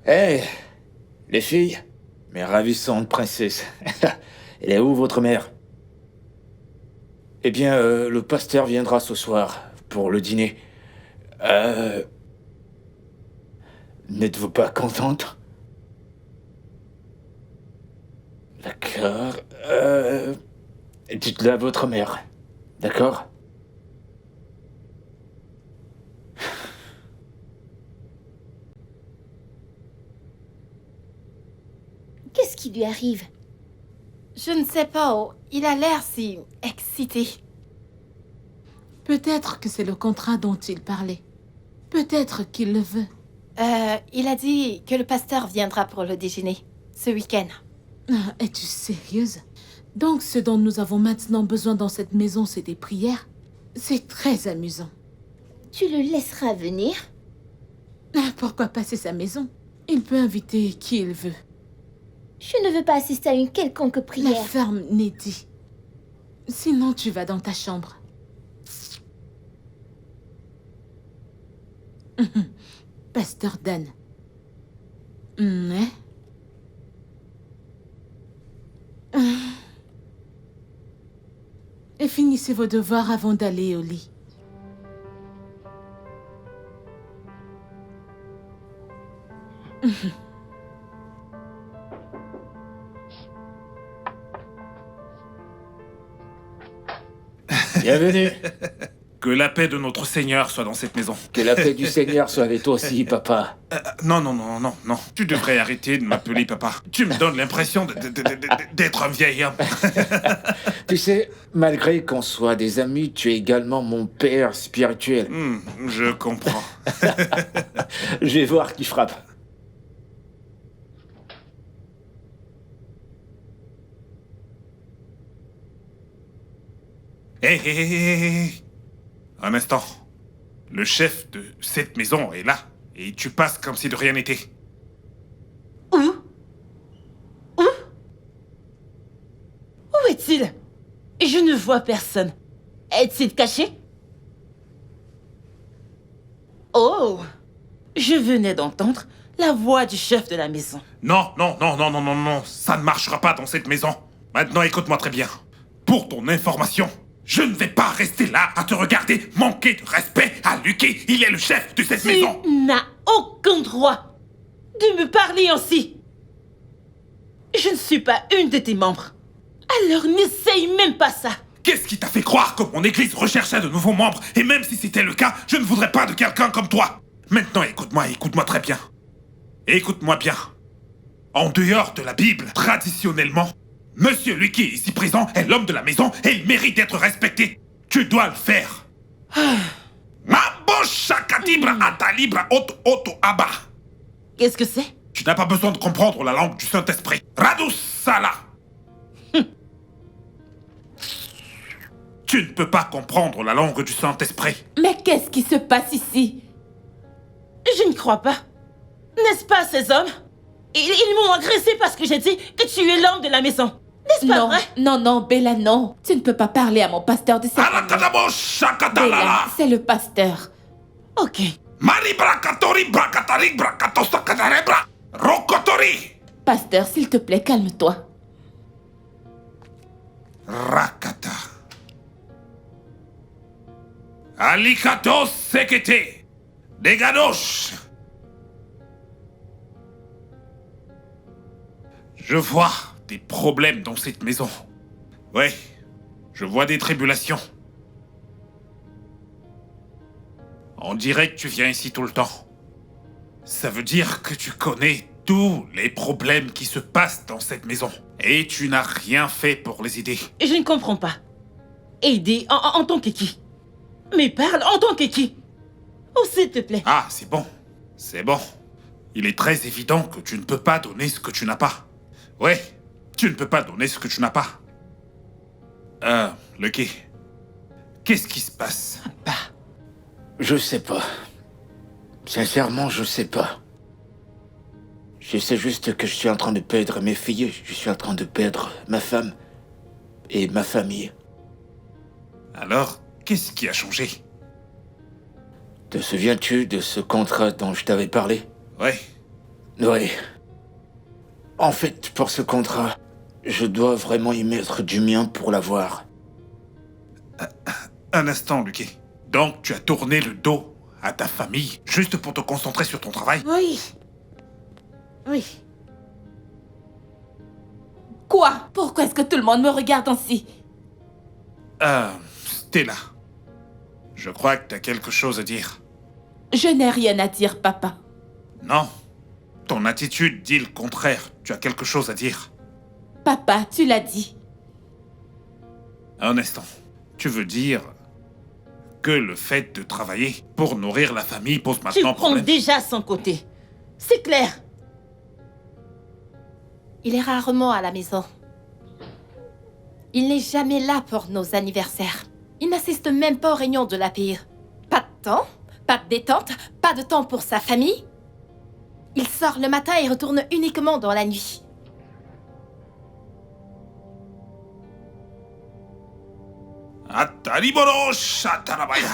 Hé, les filles, mes ravissantes princesses. Elle est où votre mère? Eh bien, le pasteur viendra ce soir pour le dîner. N'êtes-vous pas contente? D'accord. Dites-le à votre mère. D'accord? Qu'est-ce qui lui arrive? Je ne sais pas, oh, il a l'air si excité. Peut-être que c'est le contrat dont il parlait. Peut-être qu'il le veut. Il a dit que le pasteur viendra pour le déjeuner, ce week-end. Ah, es-tu sérieuse? Donc ce dont nous avons maintenant besoin dans cette maison, c'est des prières? C'est très amusant. Tu le laisseras venir? Ah, pourquoi pas, c'est sa maison? Il peut inviter qui il veut. Je ne veux pas assister à une quelconque La prière. ferme Neddy. Sinon, tu vas dans ta chambre. Pasteur Dan. Ouais. Et finissez vos devoirs avant d'aller au lit. Bienvenue. Que la paix de notre Seigneur soit dans cette maison. Que la paix du Seigneur soit avec toi aussi, papa. Non. Tu devrais arrêter de m'appeler papa. Tu me donnes l'impression d'être un vieil homme. Tu sais, malgré qu'on soit des amis, tu es également mon père spirituel. Je comprends. Je vais voir qui frappe. Hé. Un instant. Le chef de cette maison est là. Et tu passes comme si de rien n'était. Où est-il? Je ne vois personne. Est-il caché? Oh! Je venais d'entendre la voix du chef de la maison. Non. Ça ne marchera pas dans cette maison. Maintenant, écoute-moi très bien. Pour ton information, je ne vais pas rester là à te regarder manquer de respect à Lucky. Il est le chef de cette maison. Tu n'as aucun droit de me parler ainsi. Je ne suis pas une de tes membres. Alors n'essaye même pas ça. Qu'est-ce qui t'a fait croire que mon église recherchait de nouveaux membres? Et même si c'était le cas, je ne voudrais pas de quelqu'un comme toi. Maintenant, écoute-moi très bien. Écoute-moi bien. En dehors de la Bible, traditionnellement, Monsieur Lucky, ici présent, est l'homme de la maison et il mérite d'être respecté. Tu dois le faire. Qu'est-ce que c'est? Tu n'as pas besoin de comprendre la langue du Saint-Esprit. Radusala. Tu ne peux pas comprendre la langue du Saint-Esprit. Mais qu'est-ce qui se passe ici? Je ne crois pas. N'est-ce pas, ces hommes? Ils m'ont agressé parce que j'ai dit que tu es l'homme de la maison. N'est-ce pas vrai? Non, Bella, non. Tu ne peux pas parler à mon pasteur de cette manière. Bella, c'est le pasteur. Ok. Pasteur, s'il te plaît, calme-toi. Rakata. Alikatos sekete. Dégadoche. Je vois des problèmes dans cette maison. Ouais, je vois des tribulations. On dirait que tu viens ici tout le temps. Ça veut dire que tu connais tous les problèmes qui se passent dans cette maison. Et tu n'as rien fait pour les aider. Je ne comprends pas. Aider en tant que qui? Mais parle en tant que qui? Oh, s'il te plaît. Ah, c'est bon. C'est bon. Il est très évident que tu ne peux pas donner ce que tu n'as pas. Ouais, tu ne peux pas donner ce que tu n'as pas. Lucky, qu'est-ce qui se passe? Je sais pas. Sincèrement, je sais pas. Je sais juste que je suis en train de perdre mes filles, je suis en train de perdre ma femme et ma famille. Alors, qu'est-ce qui a changé? Te souviens-tu de ce contrat dont je t'avais parlé? Ouais. Oui. En fait, pour ce contrat, je dois vraiment y mettre du mien pour l'avoir. Un instant, Lucky. Donc, tu as tourné le dos à ta famille juste pour te concentrer sur ton travail? Oui. Oui. Quoi? Pourquoi est-ce que tout le monde me regarde ainsi? Stella. Je crois que tu as quelque chose à dire. Je n'ai rien à dire, papa. Non. Ton attitude dit le contraire. Tu as quelque chose à dire. Papa, tu l'as dit. Un instant. Tu veux dire que le fait de travailler pour nourrir la famille pose Tu maintenant prends problème? déjà son côté. C'est clair. Il est rarement à la maison. Il n'est jamais là pour nos anniversaires. Il n'assiste même pas aux réunions de l'APE. Pas de temps, pas de détente, pas de temps pour sa famille. Il sort le matin et retourne uniquement dans la nuit. Atariboro shatarabaya.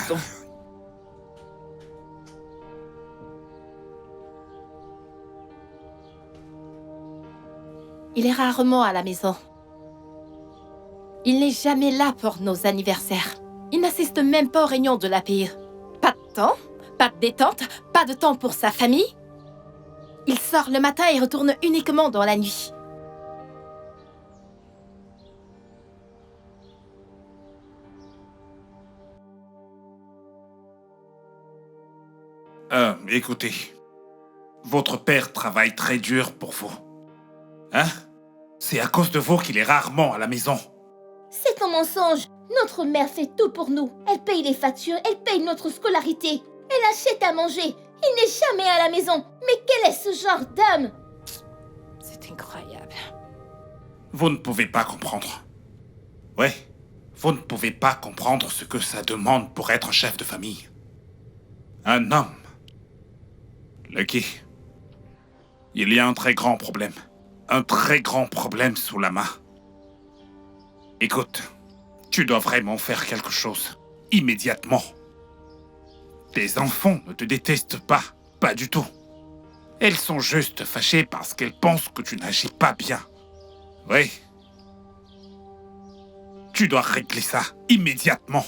Il est rarement à la maison. Il n'est jamais là pour nos anniversaires. Il n'assiste même pas aux réunions de l'APE. Pas de temps, pas de détente, pas de temps pour sa famille. Il sort le matin et retourne uniquement dans la nuit. Écoutez. Votre père travaille très dur pour vous. Hein? C'est à cause de vous qu'il est rarement à la maison. C'est un mensonge. Notre mère fait tout pour nous. Elle paye les factures, elle paye notre scolarité. Elle achète à manger. Il n'est jamais à la maison. Mais quel est ce genre d'homme? C'est incroyable. Vous ne pouvez pas comprendre. Ouais, vous ne pouvez pas comprendre ce que ça demande pour être chef de famille. Un homme. Lucky. Il y a un très grand problème. Un très grand problème sous la main. Écoute, tu dois vraiment faire quelque chose. Immédiatement. Tes enfants ne te détestent pas. Pas du tout. Elles sont juste fâchées parce qu'elles pensent que tu n'agis pas bien. Oui. Tu dois régler ça immédiatement.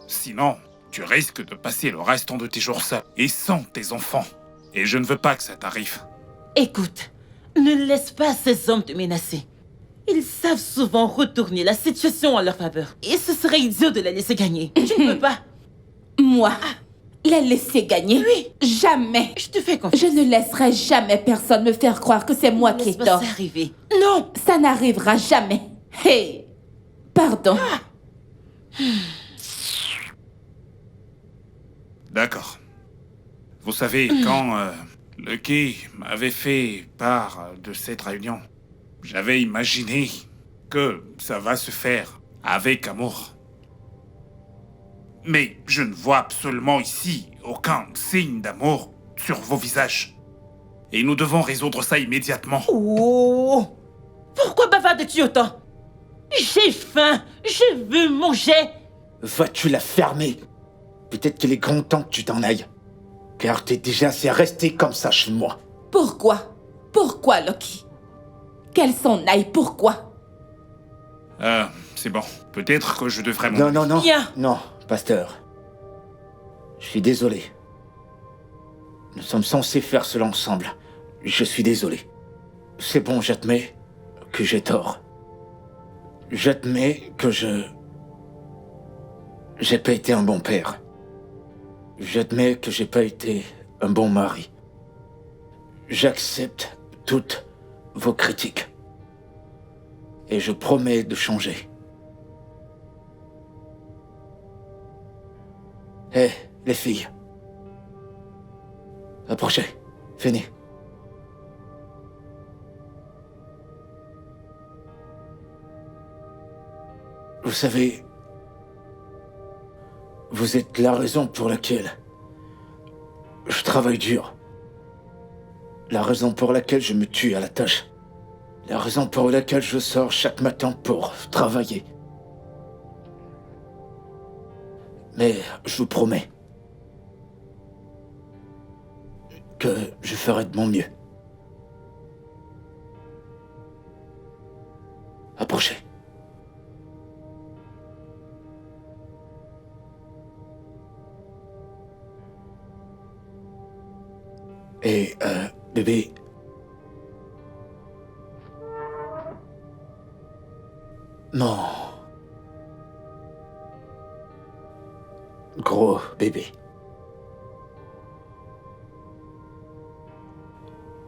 Sinon, tu risques de passer le restant de tes jours seul et sans tes enfants. Et je ne veux pas que ça t'arrive. Écoute, ne laisse pas ces hommes te menacer. Ils savent souvent retourner la situation en leur faveur. Et ce serait idiot de les laisser gagner. Tu ne peux pas. Moi, les laisser gagner? Oui. Jamais. Je te fais confiance. Je ne laisserai jamais personne me faire croire que c'est moi qui ai Laisse pas tort. ça arriver. Non. Ça n'arrivera jamais. Hey, pardon. D'accord. Vous savez, quand Lucky m'avait fait part de cette réunion, j'avais imaginé que ça va se faire avec amour. Mais je ne vois absolument ici aucun signe d'amour sur vos visages. Et nous devons résoudre ça immédiatement. Oh. Pourquoi bavardes-tu autant? J'ai faim. Je veux manger. Vas-tu la fermer? Peut-être qu'il est grand temps que tu t'en ailles. Car t'es déjà assez resté comme ça chez moi. Pourquoi? Pourquoi, Loki? Qu'elle s'en aille, pourquoi? C'est bon. Peut-être que je devrais... Non, non, non. Bien. Non, pasteur. Je suis désolé. Nous sommes censés faire cela ensemble. Je suis désolé. C'est bon, j'admets que j'ai tort. J'admets que j'ai pas été un bon père. J'admets que j'ai pas été un bon mari. J'accepte toutes vos critiques. Et je promets de changer. Hé, les filles. Approchez. Venez. Vous savez, vous êtes la raison pour laquelle je travaille dur. La raison pour laquelle je me tue à la tâche. La raison pour laquelle je sors chaque matin pour travailler. Mais je vous promets que je ferai de mon mieux. Approchez. Et, bébé... Non. Gros bébé.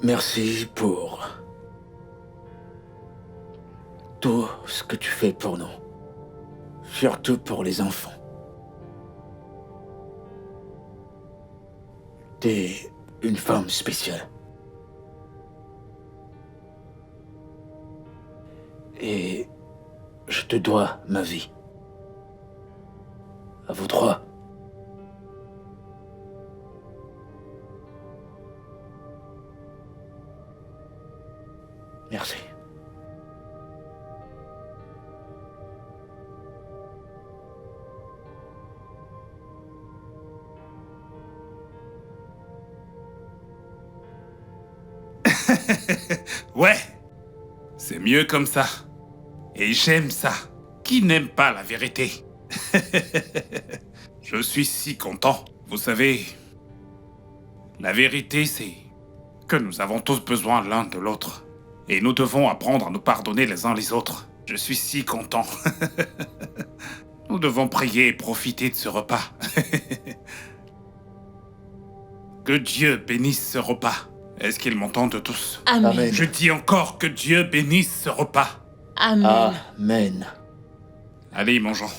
Merci pour tout ce que tu fais pour nous. Surtout pour les enfants. T'es une femme spéciale. Et je te dois ma vie. À vous trois. Merci. Ouais, c'est mieux comme ça. Et j'aime ça. Qui n'aime pas la vérité? Je suis si content. Vous savez, la vérité, c'est que nous avons tous besoin l'un de l'autre. Et nous devons apprendre à nous pardonner les uns les autres. Je suis si content. Nous devons prier et profiter de ce repas. Que Dieu bénisse ce repas. Est-ce qu'ils m'entendent tous? Amen. Amen. Je dis encore que Dieu bénisse ce repas. Amen. Amen. Allez, mangeons.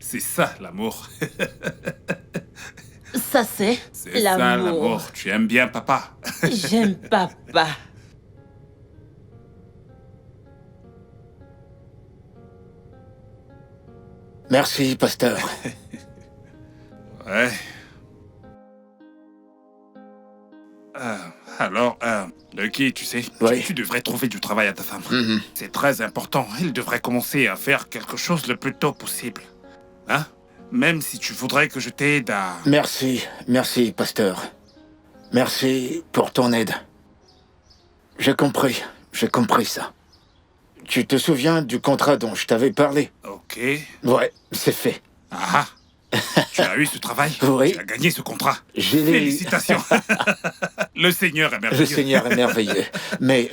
C'est ça, l'amour. Ça, c'est C'est ça, l'amour. Tu aimes bien papa? J'aime papa. Merci, pasteur. Ouais. Alors, Lucky, tu sais, Oui. tu devrais trouver du travail à ta femme. Mhm. C'est très important. Elle devrait commencer à faire quelque chose le plus tôt possible. Hein? Même si tu voudrais que je t'aide à... Merci, pasteur. Merci pour ton aide. J'ai compris ça. Tu te souviens du contrat dont je t'avais parlé? Ok. Ouais, c'est fait. Ah, tu as eu ce travail? Oui. Tu as gagné ce contrat? Je l'ai eu. Félicitations. Le Seigneur est merveilleux. Le Seigneur est merveilleux. Mais,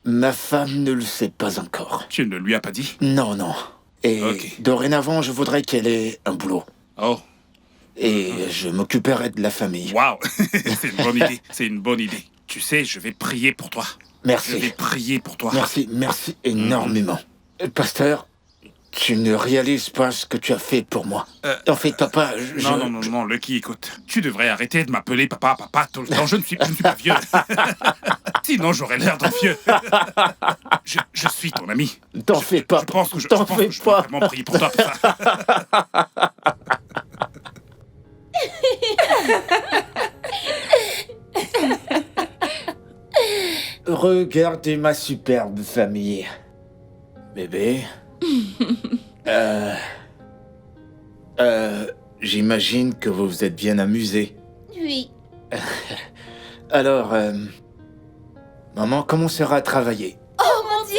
ma femme ne le sait pas encore. Tu ne lui as pas dit? Non. Et Ok. dorénavant, je voudrais qu'elle ait un boulot. Oh, Et je m'occuperai de la famille. waouh. C'est une bonne idée. C'est une bonne idée. Tu sais, je vais prier pour toi. Je vais Merci. prier pour toi. Merci énormément. Pasteur, tu ne réalises pas ce que tu as fait pour moi. En fait, papa, Non, Lucky, écoute. Tu devrais arrêter de m'appeler papa tout le temps. Je ne suis pas vieux. Sinon, j'aurais l'air d'un vieux. Je suis ton ami. T'en fais pas. Je pense que je T'en peux fais pas. vraiment prier pour toi pour ça. Regardez ma superbe famille. Bébé. J'imagine que vous vous êtes bien amusés. Oui. Alors, maman commencera à travailler. Oh mon Dieu!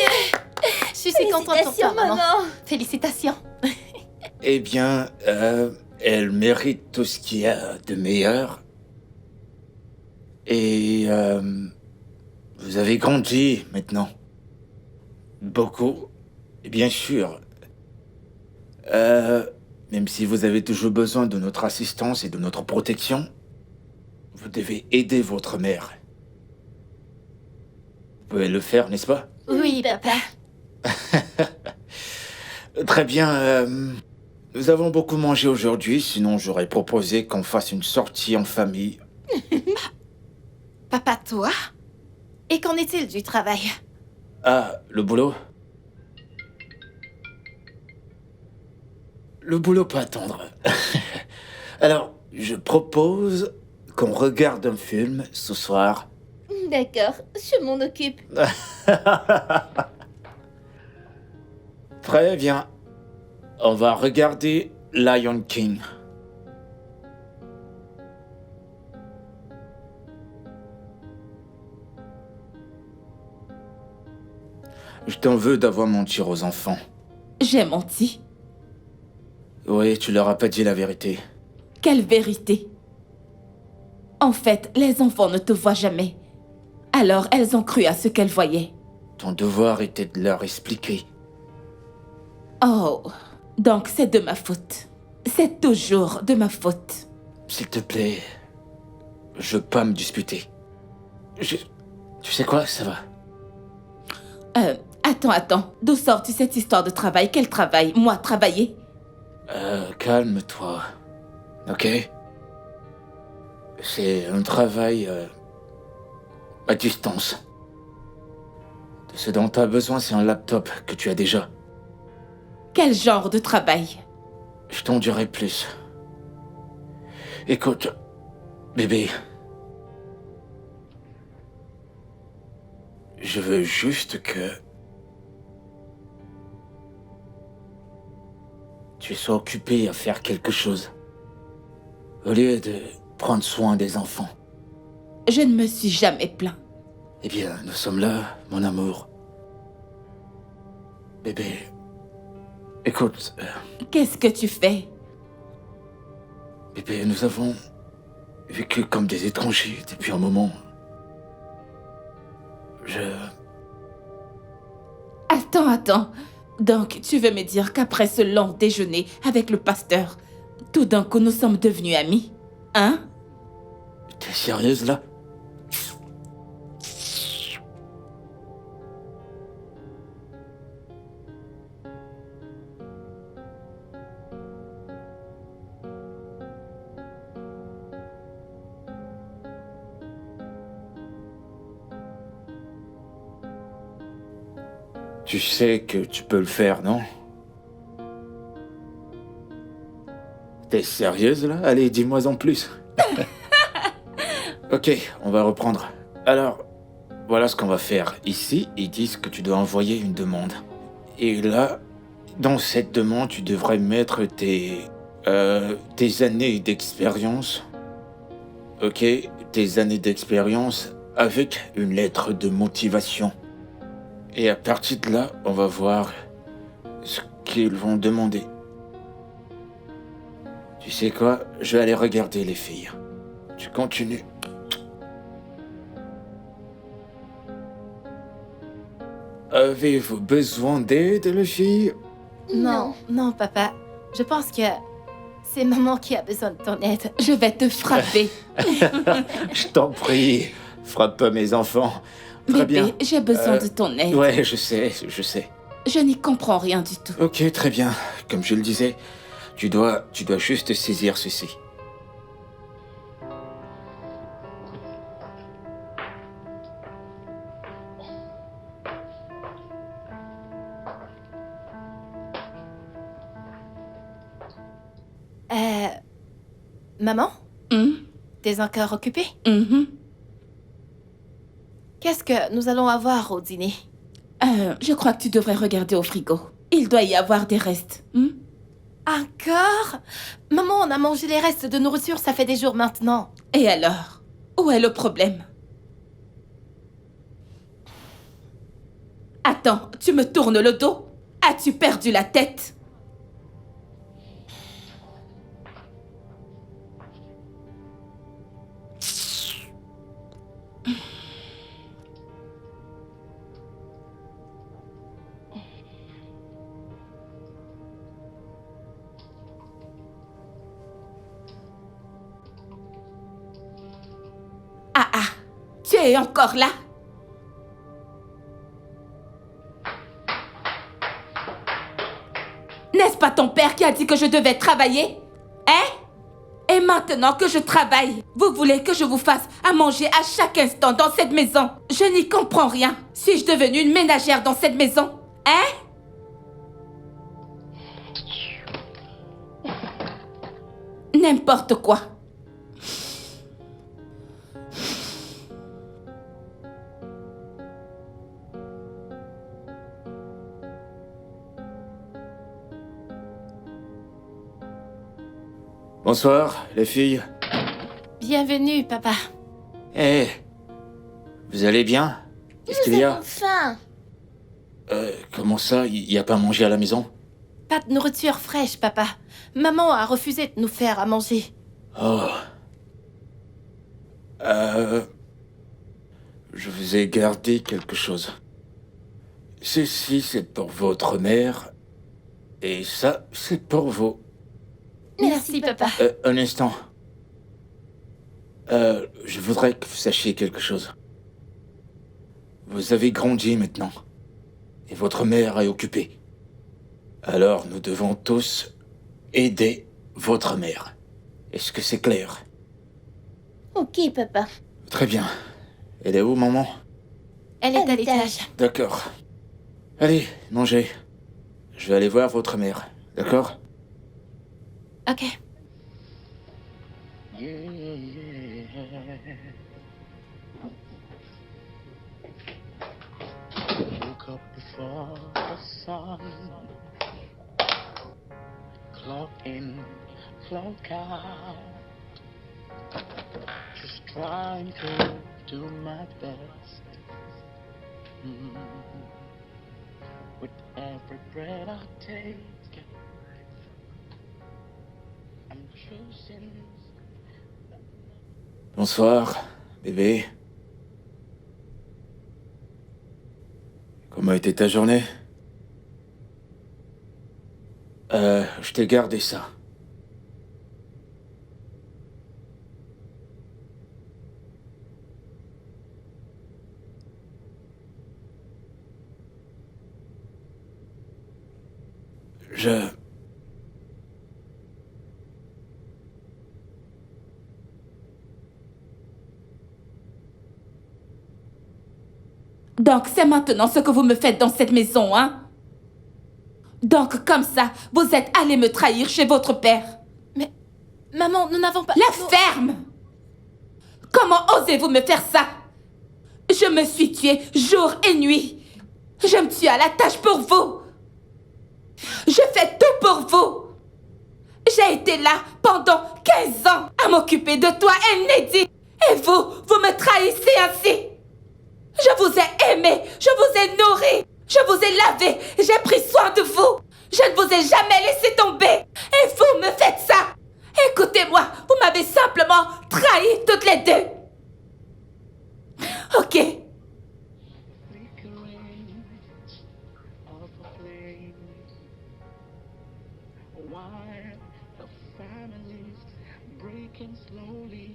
Je suis si contente pour toi, Félicitations, maman. maman. Félicitations. Eh bien, elle mérite tout ce qu'il y a de meilleur. Et Vous avez grandi maintenant. Beaucoup. Et bien sûr. Même si vous avez toujours besoin de notre assistance et de notre protection, vous devez aider votre mère. Vous pouvez le faire, n'est-ce pas? Oui, papa. Très bien. Nous avons beaucoup mangé aujourd'hui, sinon j'aurais proposé qu'on fasse une sortie en famille. Papa, toi? Et qu'en est-il du travail? Ah, le boulot? Le boulot peut attendre. Alors, je propose qu'on regarde un film ce soir. D'accord, je m'en occupe. Très bien. On va regarder Lion King. Je t'en veux d'avoir menti aux enfants. J'ai menti. Oui, tu leur as pas dit la vérité. Quelle vérité? En fait, les enfants ne te voient jamais. Alors, elles ont cru à ce qu'elles voyaient. Ton devoir était de leur expliquer. Oh, donc c'est de ma faute. C'est toujours de ma faute. S'il te plaît, je veux pas me disputer. Tu sais quoi, ça va. Attends. D'où sort-tu cette histoire de travail? Quel travail? Moi, travailler? Calme-toi. Ok? C'est un travail à distance. Ce dont tu as besoin, c'est un laptop que tu as déjà. Quel genre de travail? Je t'en dirai plus. Écoute, bébé. Je veux juste que tu sois occupé à faire quelque chose. Au lieu de prendre soin des enfants. Je ne me suis jamais plaint. Eh bien, nous sommes là, mon amour. Bébé, écoute. Qu'est-ce que tu fais? Bébé, nous avons vécu comme des étrangers depuis un moment. Attends. Donc, tu veux me dire qu'après ce long déjeuner avec le pasteur, tout d'un coup nous sommes devenus amis? Hein? T'es sérieuse là? Tu sais que tu peux le faire, non? T'es sérieuse là? Allez, dis-moi en plus. Ok, on va reprendre. Alors, voilà ce qu'on va faire. Ici, ils disent que tu dois envoyer une demande. Et là, dans cette demande, tu devrais mettre tes années d'expérience. Ok, tes années d'expérience avec une lettre de motivation. Et à partir de là, on va voir ce qu'ils vont demander. Tu sais quoi? Je vais aller regarder les filles. Tu continues. Avez-vous besoin d'aide, les filles? Non, papa. Je pense que c'est maman qui a besoin de ton aide. Je vais te frapper. Je t'en prie, frappe pas mes enfants. Très Bébé, bien. j'ai besoin de ton aide. Ouais, je sais. Je n'y comprends rien du tout. Ok, très bien. Comme je le disais, tu dois juste saisir ceci. Maman? Hum? T'es encore occupée? Mhm. Qu'est-ce que nous allons avoir au dîner? Je crois que tu devrais regarder au frigo. Il doit y avoir des restes. Encore? Maman, on a mangé les restes de nourriture, ça fait des jours maintenant. Et alors? Où est le problème? Attends, tu me tournes le dos? As-tu perdu la tête? Et encore là. N'est-ce pas ton père qui a dit que je devais travailler? Hein? Et maintenant que je travaille, vous voulez que je vous fasse à manger à chaque instant dans cette maison? Je n'y comprends rien. Suis-je devenue une ménagère dans cette maison? Hein? N'importe quoi. Bonsoir, les filles. Bienvenue, papa. Eh, vous allez bien? Qu'est-ce qu'il y a? Enfin. Comment ça, il n'y a pas à manger à la maison? Pas de nourriture fraîche, papa. Maman a refusé de nous faire à manger. Oh. Je vous ai gardé quelque chose. Ceci, c'est pour votre mère. Et ça, c'est pour vous. Merci, papa. Un instant. Je voudrais que vous sachiez quelque chose. Vous avez grandi maintenant. Et votre mère est occupée. Alors, nous devons tous aider votre mère. Est-ce que c'est clair? Ok, papa. Très bien. Elle est où, maman? Elle est à l'étage. D'accord. Allez, mangez. Je vais aller voir votre mère. D'accord? Ok. Woke up before the sun. Clock in, clock out. Just trying to do my best. With every breath I take, I'm choosing. Bonsoir, bébé. Comment a été ta journée? Je t'ai gardé ça. Donc c'est maintenant ce que vous me faites dans cette maison, hein? Donc comme ça, vous êtes allé me trahir chez votre père. Mais, maman, nous n'avons pas... La ferme! Comment osez-vous me faire ça? Je me suis tuée jour et nuit. Je me tue à la tâche pour vous. Je fais tout pour vous. J'ai été là pendant 15 ans à m'occuper de toi et Neddy. Et vous me trahissez ainsi. Je vous ai aimé, je vous ai nourri, je vous ai lavé, j'ai pris soin de vous. Je ne vous ai jamais laissé tomber. Et vous me faites ça. Écoutez-moi, vous m'avez simplement trahi toutes les deux. Ok. Slowly,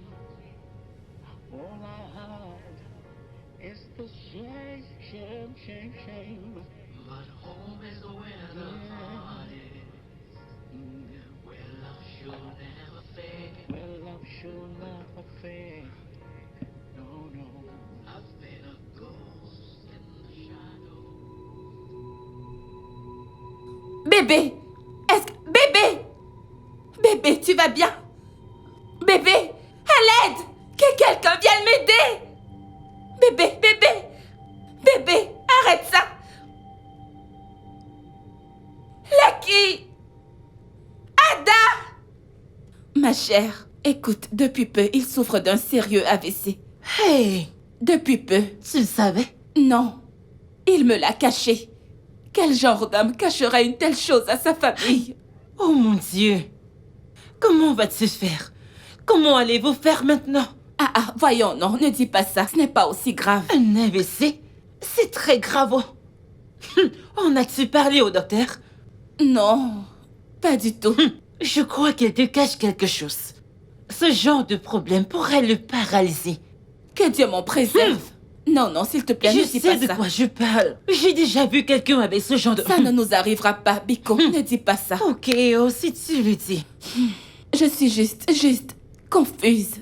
all I had is the shame, shame, shame, shame. But home is where the heart is, where love should never fade. Where love should never fade. No, no. I've been a ghost in the shadow. Bébé, Bébé! Bébé, tu vas bien? Bébé, à l'aide! Que quelqu'un vienne m'aider! Bébé, arrête ça! Lucky! Ada! Ma chère, écoute, depuis peu, il souffre d'un sérieux AVC. Hey! Depuis peu. Tu le savais? Non, il me l'a caché. Quel genre d'homme cacherait une telle chose à sa famille? Oh mon Dieu! Comment vas-tu faire? Comment allez-vous faire maintenant? Ah, voyons, non, ne dis pas ça, ce n'est pas aussi grave. Un AVC? C'est très grave. En as-tu parlé au docteur? Non, pas du tout. Je crois qu'il te cache quelque chose. Ce genre de problème pourrait le paralyser. Que Dieu m'en préserve. Non, non, s'il te plaît, ne Je dis pas sais de ça. quoi je parle. J'ai déjà vu quelqu'un avec ce genre de... Ça ne nous arrivera pas, Biko. Ne dis pas ça. Ok, oh, si tu le dis. Je suis juste confuse.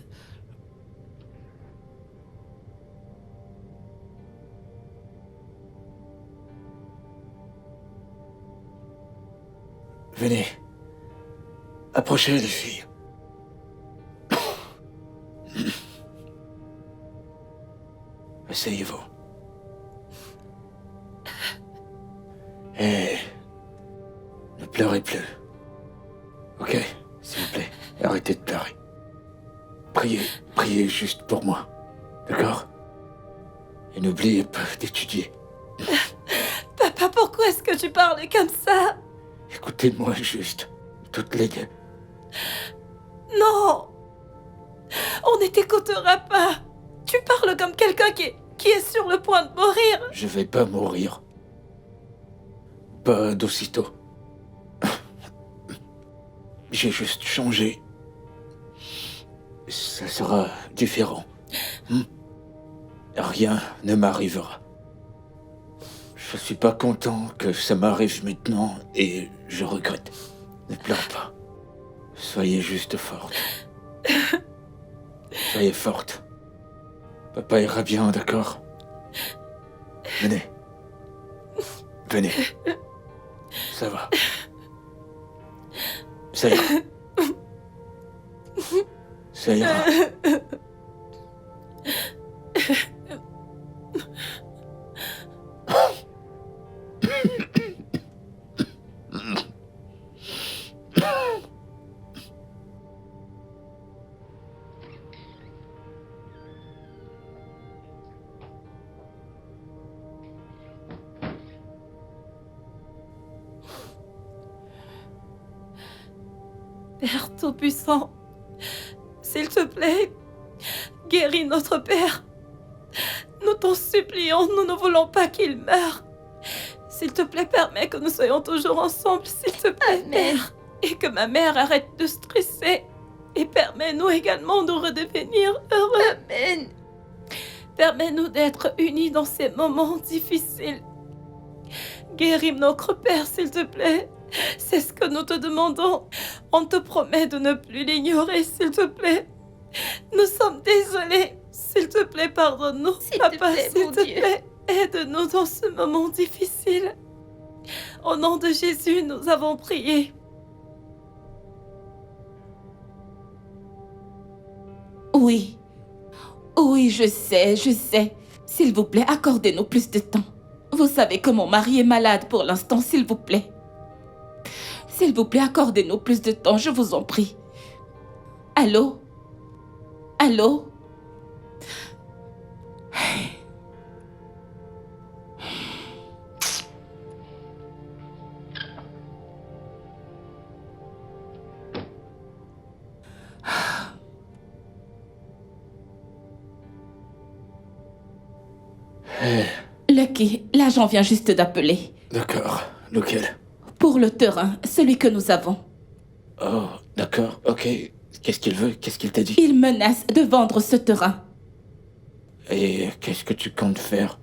Venez. Approchez les filles. Asseyez-vous. Et ne pleurez plus. Ok, s'il vous plaît, arrêtez de pleurer. Priez juste pour moi. D'accord? Et n'oubliez pas d'étudier. Papa, pourquoi est-ce que tu parles comme ça? Écoutez-moi juste, toutes les deux. Non! On ne t'écoutera pas. Tu parles comme quelqu'un qui est sur le point de mourir. Je vais pas mourir. Pas d'aussitôt. J'ai juste changé. Ça sera différent. Rien ne m'arrivera. Je suis pas content que ça m'arrive maintenant et je regrette. Ne pleure pas. Soyez juste forte. Soyez forte. Papa ira bien, d'accord? Venez. Venez. Ça va. Ça ira. Ça ira. Père Tout-Puissant, s'il te plaît, guéris notre Père. Nous t'en supplions, nous ne voulons pas qu'il meure. S'il te plaît, permets que nous soyons toujours ensemble, s'il te plaît, Père. Et que ma mère arrête de stresser. Et permets-nous également de redevenir heureux. Amen. Permets-nous d'être unis dans ces moments difficiles. Guéris notre Père, s'il te plaît. C'est ce que nous te demandons. On te promet de ne plus l'ignorer, s'il te plaît. Nous sommes désolés. S'il te plaît, pardonne-nous. Papa, s'il te plaît, aide-nous dans ce moment difficile. Au nom de Jésus, nous avons prié. Oui. Oui, je sais. S'il vous plaît, accordez-nous plus de temps. Vous savez que mon mari est malade pour l'instant, s'il vous plaît. S'il vous plaît, accordez-nous plus de temps, je vous en prie. Allô? Allô? Lucky, l'agent vient juste d'appeler. D'accord. Lequel? Pour le terrain, celui que nous avons. Oh, d'accord, ok. Qu'est-ce qu'il veut? Qu'est-ce qu'il t'a dit? Il menace de vendre ce terrain. Et qu'est-ce que tu comptes faire?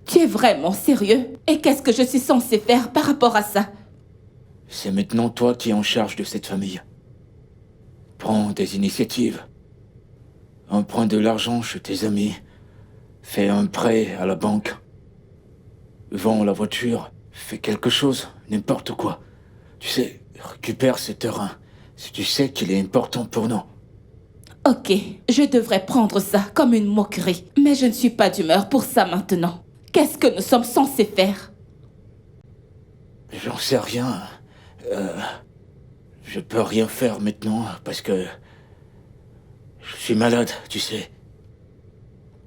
Tu es vraiment sérieux? Et qu'est-ce que je suis censée faire par rapport à ça? C'est maintenant toi qui es en charge de cette famille. Prends des initiatives. Emprunte de l'argent chez tes amis. Fais un prêt à la banque. Vends la voiture. Fais quelque chose, n'importe quoi. Tu sais, récupère ce terrain. Si tu sais qu'il est important pour nous. Ok, je devrais prendre ça comme une moquerie. Mais je ne suis pas d'humeur pour ça maintenant. Qu'est-ce que nous sommes censés faire? J'en sais rien. Je peux rien faire maintenant parce que... je suis malade, tu sais.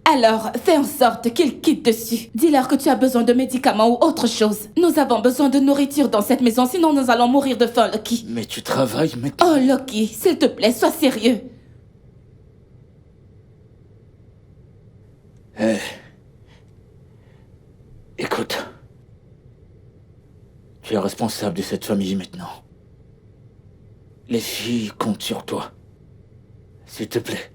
Alors, fais en sorte qu'ils quittent dessus. Dis-leur que tu as besoin de médicaments ou autre chose. Nous avons besoin de nourriture dans cette maison, sinon nous allons mourir de faim, Lucky. Mais tu travailles maintenant. Oh, Lucky, s'il te plaît, sois sérieux. Écoute. Tu es responsable de cette famille maintenant. Les filles comptent sur toi. S'il te plaît.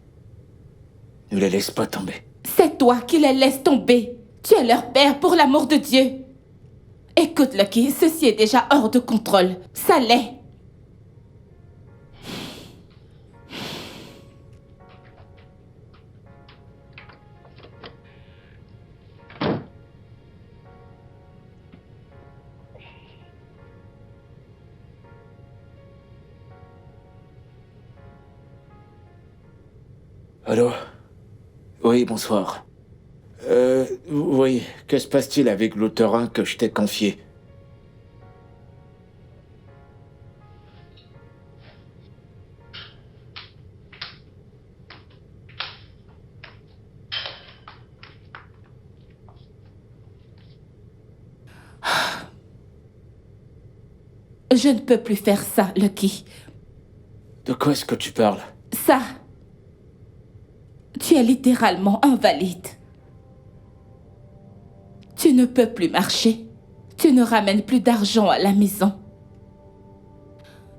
Ne les laisse pas tomber. C'est toi qui les laisses tomber. Tu es leur père, pour l'amour de Dieu. Écoute, Lucky, ceci est déjà hors de contrôle. Ça l'est. Allô? Oui, bonsoir. Oui, que se passe-t-il avec le terrain que je t'ai confié? Je ne peux plus faire ça, Lucky. De quoi est-ce que tu parles? Ça. Tu es littéralement invalide. Tu ne peux plus marcher. Tu ne ramènes plus d'argent à la maison.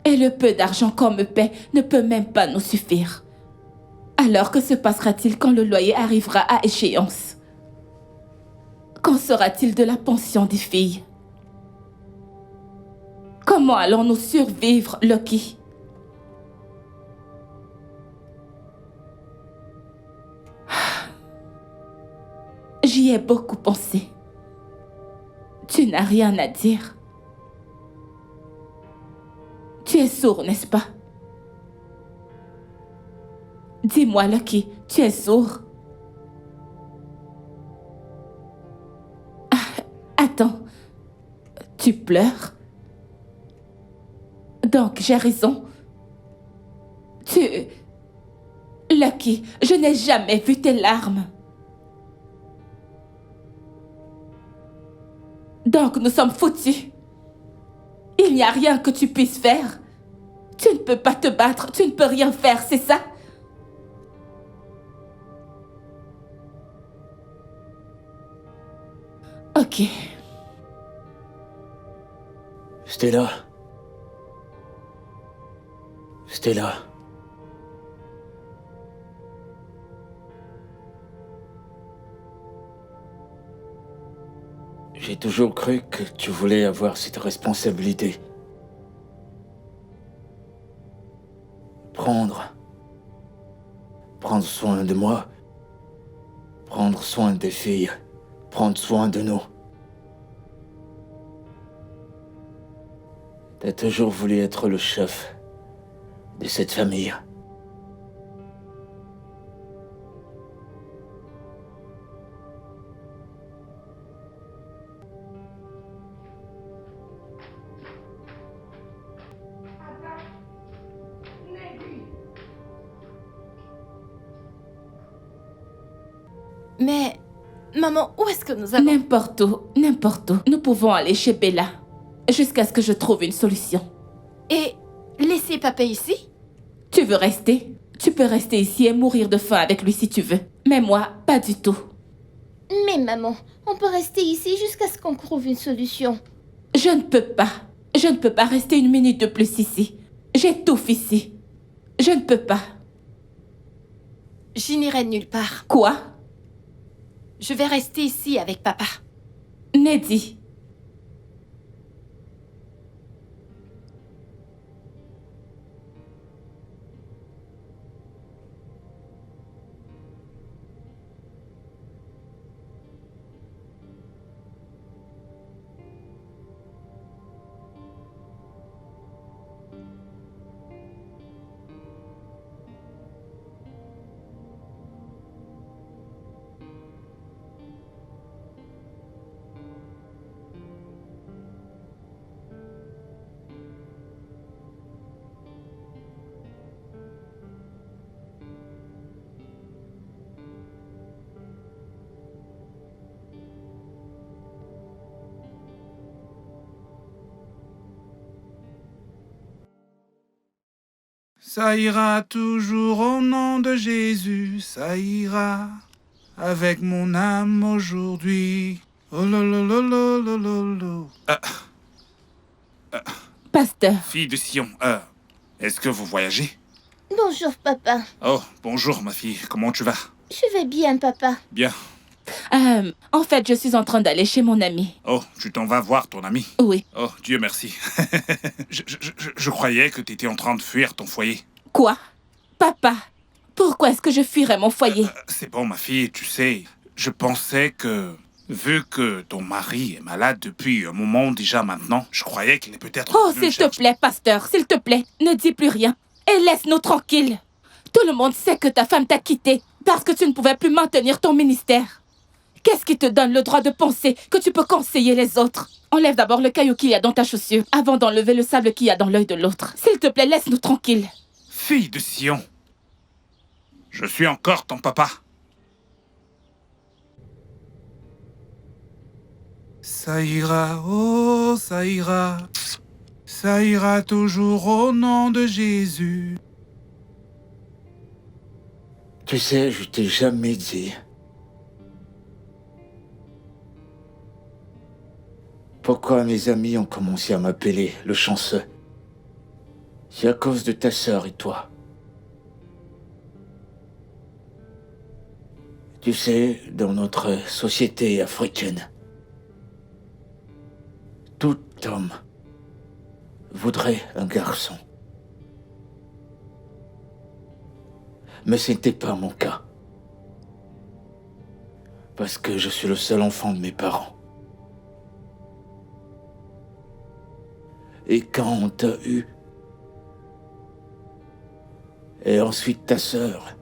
Et le peu d'argent qu'on me paie ne peut même pas nous suffire. Alors que se passera-t-il quand le loyer arrivera à échéance? Qu'en sera-t-il de la pension des filles? Comment allons-nous survivre, Lucky? J'y ai beaucoup pensé. Tu n'as rien à dire. Tu es sourd, n'est-ce pas? Dis-moi, Lucky, tu es sourd? Ah, attends. Tu pleures? Donc, j'ai raison. Lucky, je n'ai jamais vu tes larmes. Donc, nous sommes foutus. Il n'y a rien que tu puisses faire. Tu ne peux pas te battre, tu ne peux rien faire, c'est ça? Ok. Stella. Stella. J'ai toujours cru que tu voulais avoir cette responsabilité. Prendre soin de moi. Prendre soin des filles. Prendre soin de nous. T'as toujours voulu être le chef de cette famille. Mais, maman, où est-ce que nous allons? N'importe où, n'importe où. Nous pouvons aller chez Bella. Jusqu'à ce que je trouve une solution. Et laisser papa ici? Tu veux rester? Tu peux rester ici et mourir de faim avec lui si tu veux. Mais moi, pas du tout. Mais maman, on peut rester ici jusqu'à ce qu'on trouve une solution. Je ne peux pas. Je ne peux pas rester une minute de plus ici. J'étouffe ici. Je ne peux pas. Je n'irai nulle part. Quoi? Je vais rester ici avec papa. Neddy. Ça ira toujours au nom de Jésus, ça ira avec mon âme aujourd'hui. Oh lololololololo. Pasteur. Fille de Sion, est-ce que vous voyagez? Bonjour, papa. Oh, bonjour ma fille, comment tu vas? Je vais bien, papa. Bien. En fait, je suis en train d'aller chez mon ami. Oh, tu t'en vas voir ton ami? Oui. Oh, Dieu merci. je croyais que tu étais en train de fuir ton foyer. Quoi? Papa, pourquoi est-ce que je fuirais mon foyer? C'est bon, ma fille, tu sais, je pensais que... Vu que ton mari est malade depuis un moment déjà maintenant, je croyais qu'il est peut-être... Oh, s'il te plaît, pasteur, s'il te plaît, ne dis plus rien. Et laisse-nous tranquilles. Tout le monde sait que ta femme t'a quitté parce que tu ne pouvais plus maintenir ton ministère. Qu'est-ce qui te donne le droit de penser que tu peux conseiller les autres? Enlève d'abord le caillou qu'il y a dans ta chaussure avant d'enlever le sable qu'il y a dans l'œil de l'autre. S'il te plaît, laisse-nous tranquilles. Fille de Sion, je suis encore ton papa. Ça ira, oh, ça ira toujours au nom de Jésus. Tu sais, je t'ai jamais dit. Pourquoi mes amis ont commencé à m'appeler le chanceux? C'est à cause de ta sœur et toi. Tu sais, dans notre société africaine, tout homme voudrait un garçon. Mais ce n'était pas mon cas. Parce que je suis le seul enfant de mes parents. Et quand on t'a eu, et ensuite ta sœur,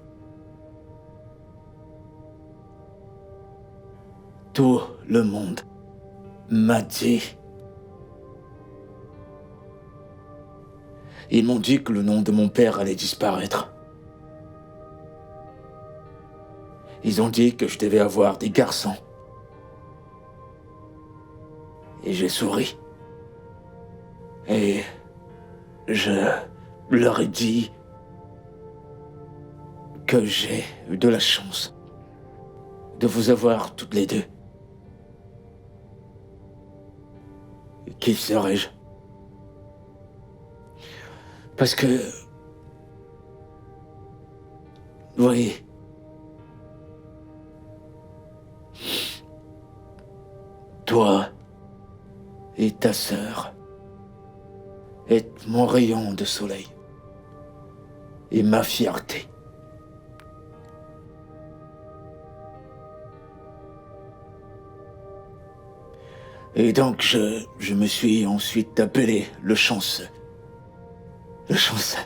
tout le monde m'a dit. Ils m'ont dit que le nom de mon père allait disparaître. Ils ont dit que je devais avoir des garçons. Et j'ai souri. Et je leur ai dit que j'ai eu de la chance de vous avoir toutes les deux. Qui serais-je? Parce que... Oui. Toi et ta sœur êtes mon rayon de soleil et ma fierté. Et donc je me suis ensuite appelé le chanceux. Le chanceux.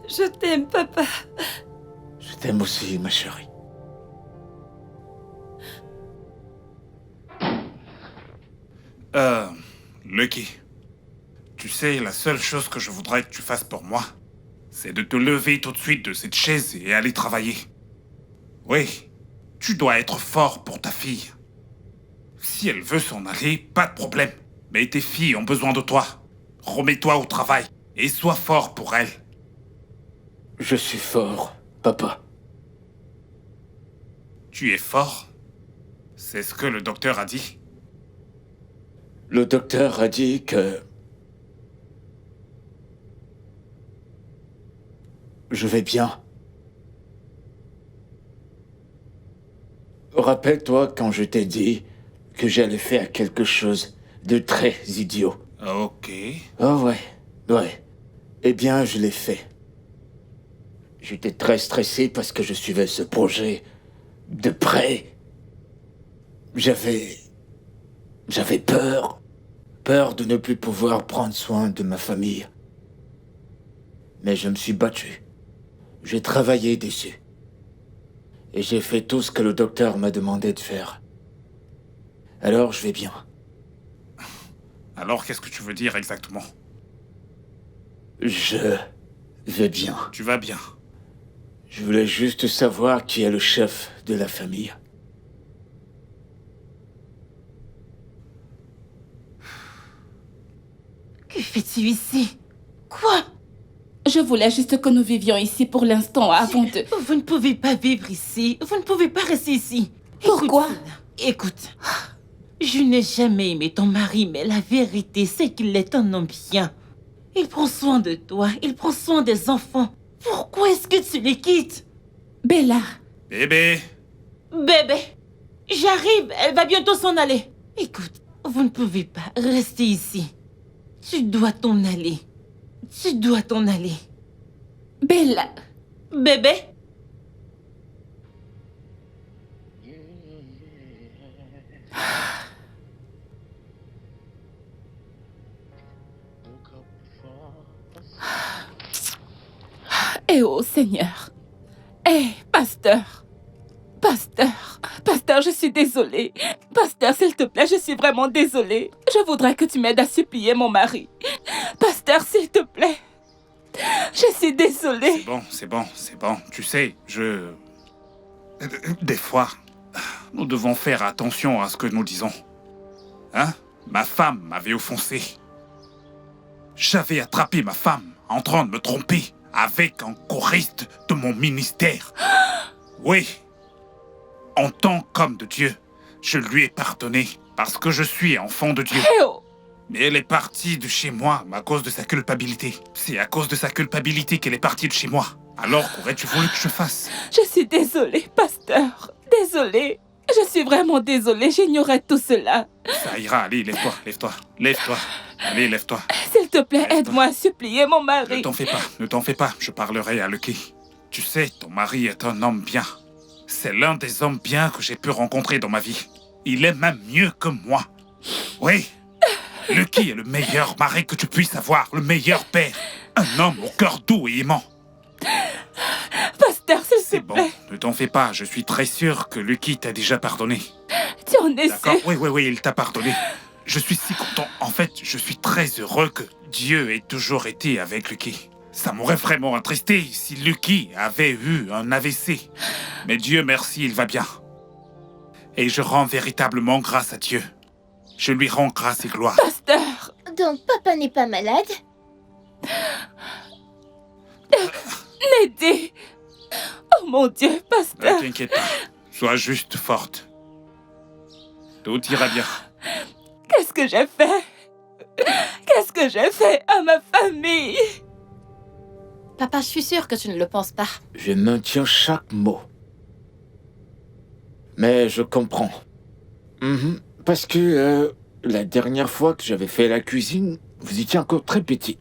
Je t'aime, papa. Je t'aime aussi, ma chérie. Lucky, tu sais, la seule chose que je voudrais que tu fasses pour moi, c'est de te lever tout de suite de cette chaise et aller travailler. Oui, tu dois être fort pour ta fille. Si elle veut s'en aller, pas de problème. Mais tes filles ont besoin de toi. Remets-toi au travail et sois fort pour elles. Je suis fort, papa. Tu es fort? C'est ce que le docteur a dit. Le docteur a dit que... Je vais bien. Rappelle-toi quand je t'ai dit que j'allais faire quelque chose de très idiot. Ok. Oh ouais. Eh bien, je l'ai fait. J'étais très stressé parce que je suivais ce projet de près. J'avais peur. Peur de ne plus pouvoir prendre soin de ma famille. Mais je me suis battu. J'ai travaillé dessus. Et j'ai fait tout ce que le docteur m'a demandé de faire. Alors, je vais bien. Alors, qu'est-ce que tu veux dire exactement? Je vais bien. Tu vas bien. Je voulais juste savoir qui est le chef de la famille. Que fais-tu ici? Quoi? Je voulais juste que nous vivions ici pour l'instant avant de... Vous ne pouvez pas vivre ici. Vous ne pouvez pas rester ici. Pourquoi? Écoute, je n'ai jamais aimé ton mari, mais la vérité, c'est qu'il est un homme bien. Il prend soin de toi, il prend soin des enfants. Pourquoi est-ce que tu les quittes? Bella, Bébé, Bébé, j'arrive, elle va bientôt s'en aller. Écoute, vous ne pouvez pas rester ici. Tu dois t'en aller. Tu dois t'en aller. Bella. Bébé, Eh oh Seigneur. Eh, pasteur. Pasteur, je suis désolée. Pasteur, s'il te plaît, je suis vraiment désolée. Je voudrais que tu m'aides à supplier mon mari. Pasteur, s'il te plaît. Je suis désolée. c'est bon. Tu sais, Des fois, nous devons faire attention à ce que nous disons. Hein? Ma femme m'avait offensé. J'avais attrapé ma femme en train de me tromper avec un choriste de mon ministère. Oui. En tant qu'homme de Dieu, je lui ai pardonné parce que je suis enfant de Dieu. Eh oh. Mais elle est partie de chez moi à cause de sa culpabilité. C'est à cause de sa culpabilité qu'elle est partie de chez moi. Alors qu'aurais-tu voulu que je fasse? Je suis désolée, pasteur. Désolée. Je suis vraiment désolée, j'ignorais tout cela. Ça ira, allez, lève-toi. Allez, lève-toi. S'il te plaît, aide-moi à supplier mon mari. Ne t'en fais pas, je parlerai à Lucky. Tu sais, ton mari est un homme bien. C'est l'un des hommes bien que j'ai pu rencontrer dans ma vie. Il est même mieux que moi. Oui, Lucky est le meilleur mari que tu puisses avoir, le meilleur père. Un homme au cœur doux et aimant. Pasteur, s'il te C'est bon, plaît. ne t'en fais pas, je suis très sûr que Lucky t'a déjà pardonné. Tu en es D'accord? sûr? Oui, il t'a pardonné. Je suis si content. En fait, je suis très heureux que Dieu ait toujours été avec Lucky. Ça m'aurait vraiment attristé si Lucky avait eu un AVC. Mais Dieu merci, il va bien. Et je rends véritablement grâce à Dieu. Je lui rends grâce et gloire. Pasteur. Donc papa n'est pas malade? Neddy. Oh mon Dieu, Ne pasteur. t'inquiète pas. Sois juste forte. Tout ira bien. Qu'est-ce que j'ai fait? Qu'est-ce que j'ai fait à ma famille? Papa, je suis sûre que tu ne le penses pas. Je maintiens chaque mot. Mais je comprends. Parce que la dernière fois que j'avais fait la cuisine, vous étiez encore très petit.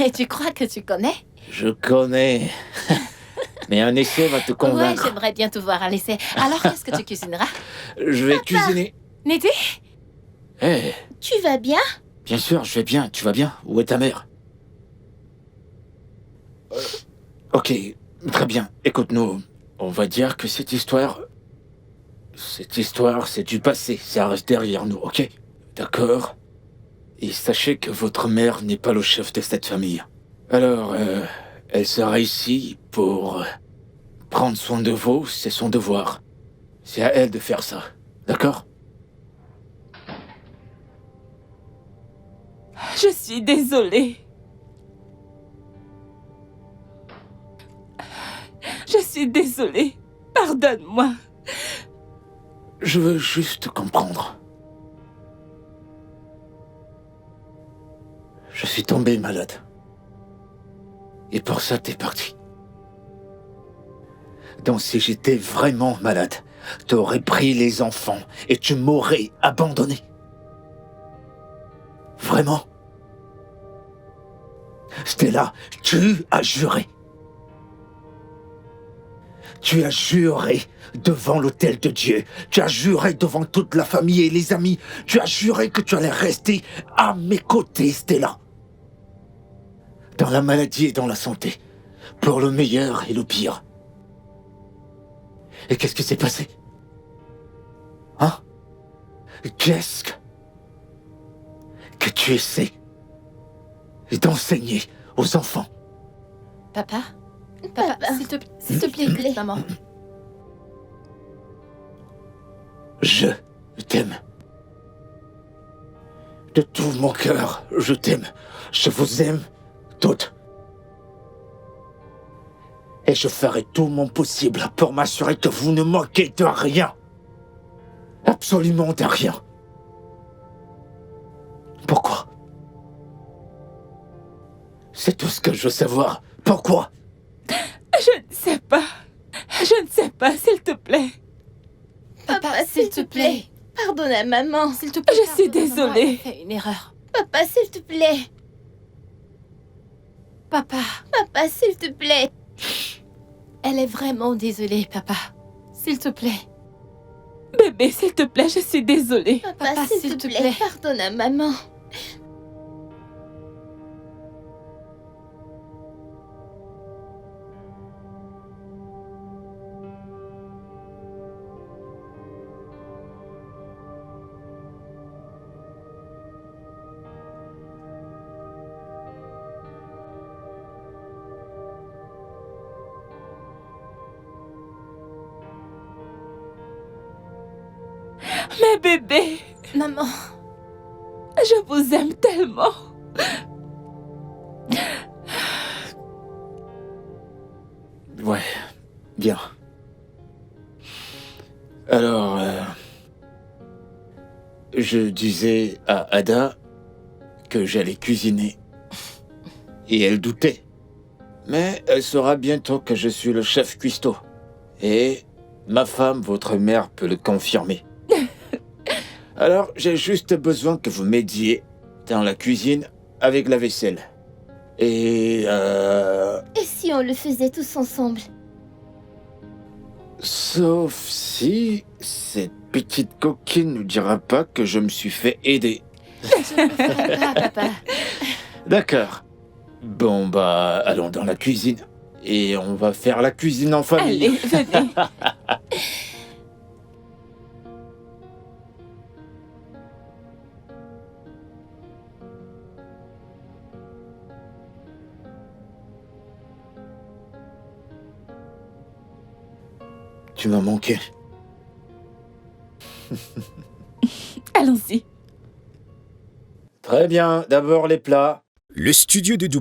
Et tu crois que tu connais? Je connais. Mais un essai va te Ouais, convaincre. j'aimerais bien te voir à l'essai. Alors, qu'est-ce que tu cuisineras? Je vais cuisiner. Neddy? Eh, Tu vas bien? bien sûr, je vais bien. Tu vas bien? Où est ta mère? Ok, très bien. Écoute-nous. On va dire que cette histoire, c'est du passé. Ça reste derrière nous, ok? D'accord? Et sachez que votre mère n'est pas le chef de cette famille. Alors, elle sera ici pour prendre soin de vous, c'est son devoir. C'est à elle de faire ça, d'accord? Je suis désolée. Je suis désolée. Pardonne-moi. Je veux juste comprendre. Je suis tombé malade. Et pour ça, t'es parti. Donc si j'étais vraiment malade, t'aurais pris les enfants et tu m'aurais abandonné. Vraiment? Stella, tu as juré. Tu as juré devant l'autel de Dieu. Tu as juré devant toute la famille et les amis. Tu as juré que tu allais rester à mes côtés, Stella. Dans la maladie et dans la santé. Pour le meilleur et le pire. Et qu'est-ce qui s'est passé? Hein? Qu'est-ce que tu essaies d'enseigner aux enfants? Papa? Papa, s'il te plaît, écoute maman. Je t'aime. De tout mon cœur, je t'aime. Je vous aime toutes. Et je ferai tout mon possible pour m'assurer que vous ne manquez de rien. Absolument de rien. Pourquoi? C'est tout ce que je veux savoir. Pourquoi? Je ne sais pas. Papa, s'il te plaît. Papa, s'il te plaît. Pardonne à maman. S'il te plaît. Je suis pardonne-moi, désolée. elle a fait une erreur. Papa, s'il te plaît. Papa, Papa, s'il te plaît. elle est vraiment désolée, papa. S'il te plaît. Bébé, s'il te plaît, je suis désolée. Papa, s'il te plaît. Pardonne à maman. Mais bébé, Maman, je vous aime tellement. Ouais, bien. Alors, je disais à Ada que j'allais cuisiner. Et elle doutait. Mais elle saura bientôt que je suis le chef cuistot. Et ma femme, votre mère, peut le confirmer. Alors, j'ai juste besoin que vous m'aidiez dans la cuisine avec la vaisselle. Et Et si on le faisait tous ensemble? sauf si cette petite coquine ne dira pas que je me suis fait aider. je ne le ferai pas, papa. D'accord. Bon, bah, allons dans la cuisine. Et on va faire la cuisine en famille. Allez, venez. Tu m'as manqué. Allons-y. Très bien, d'abord les plats. Le studio de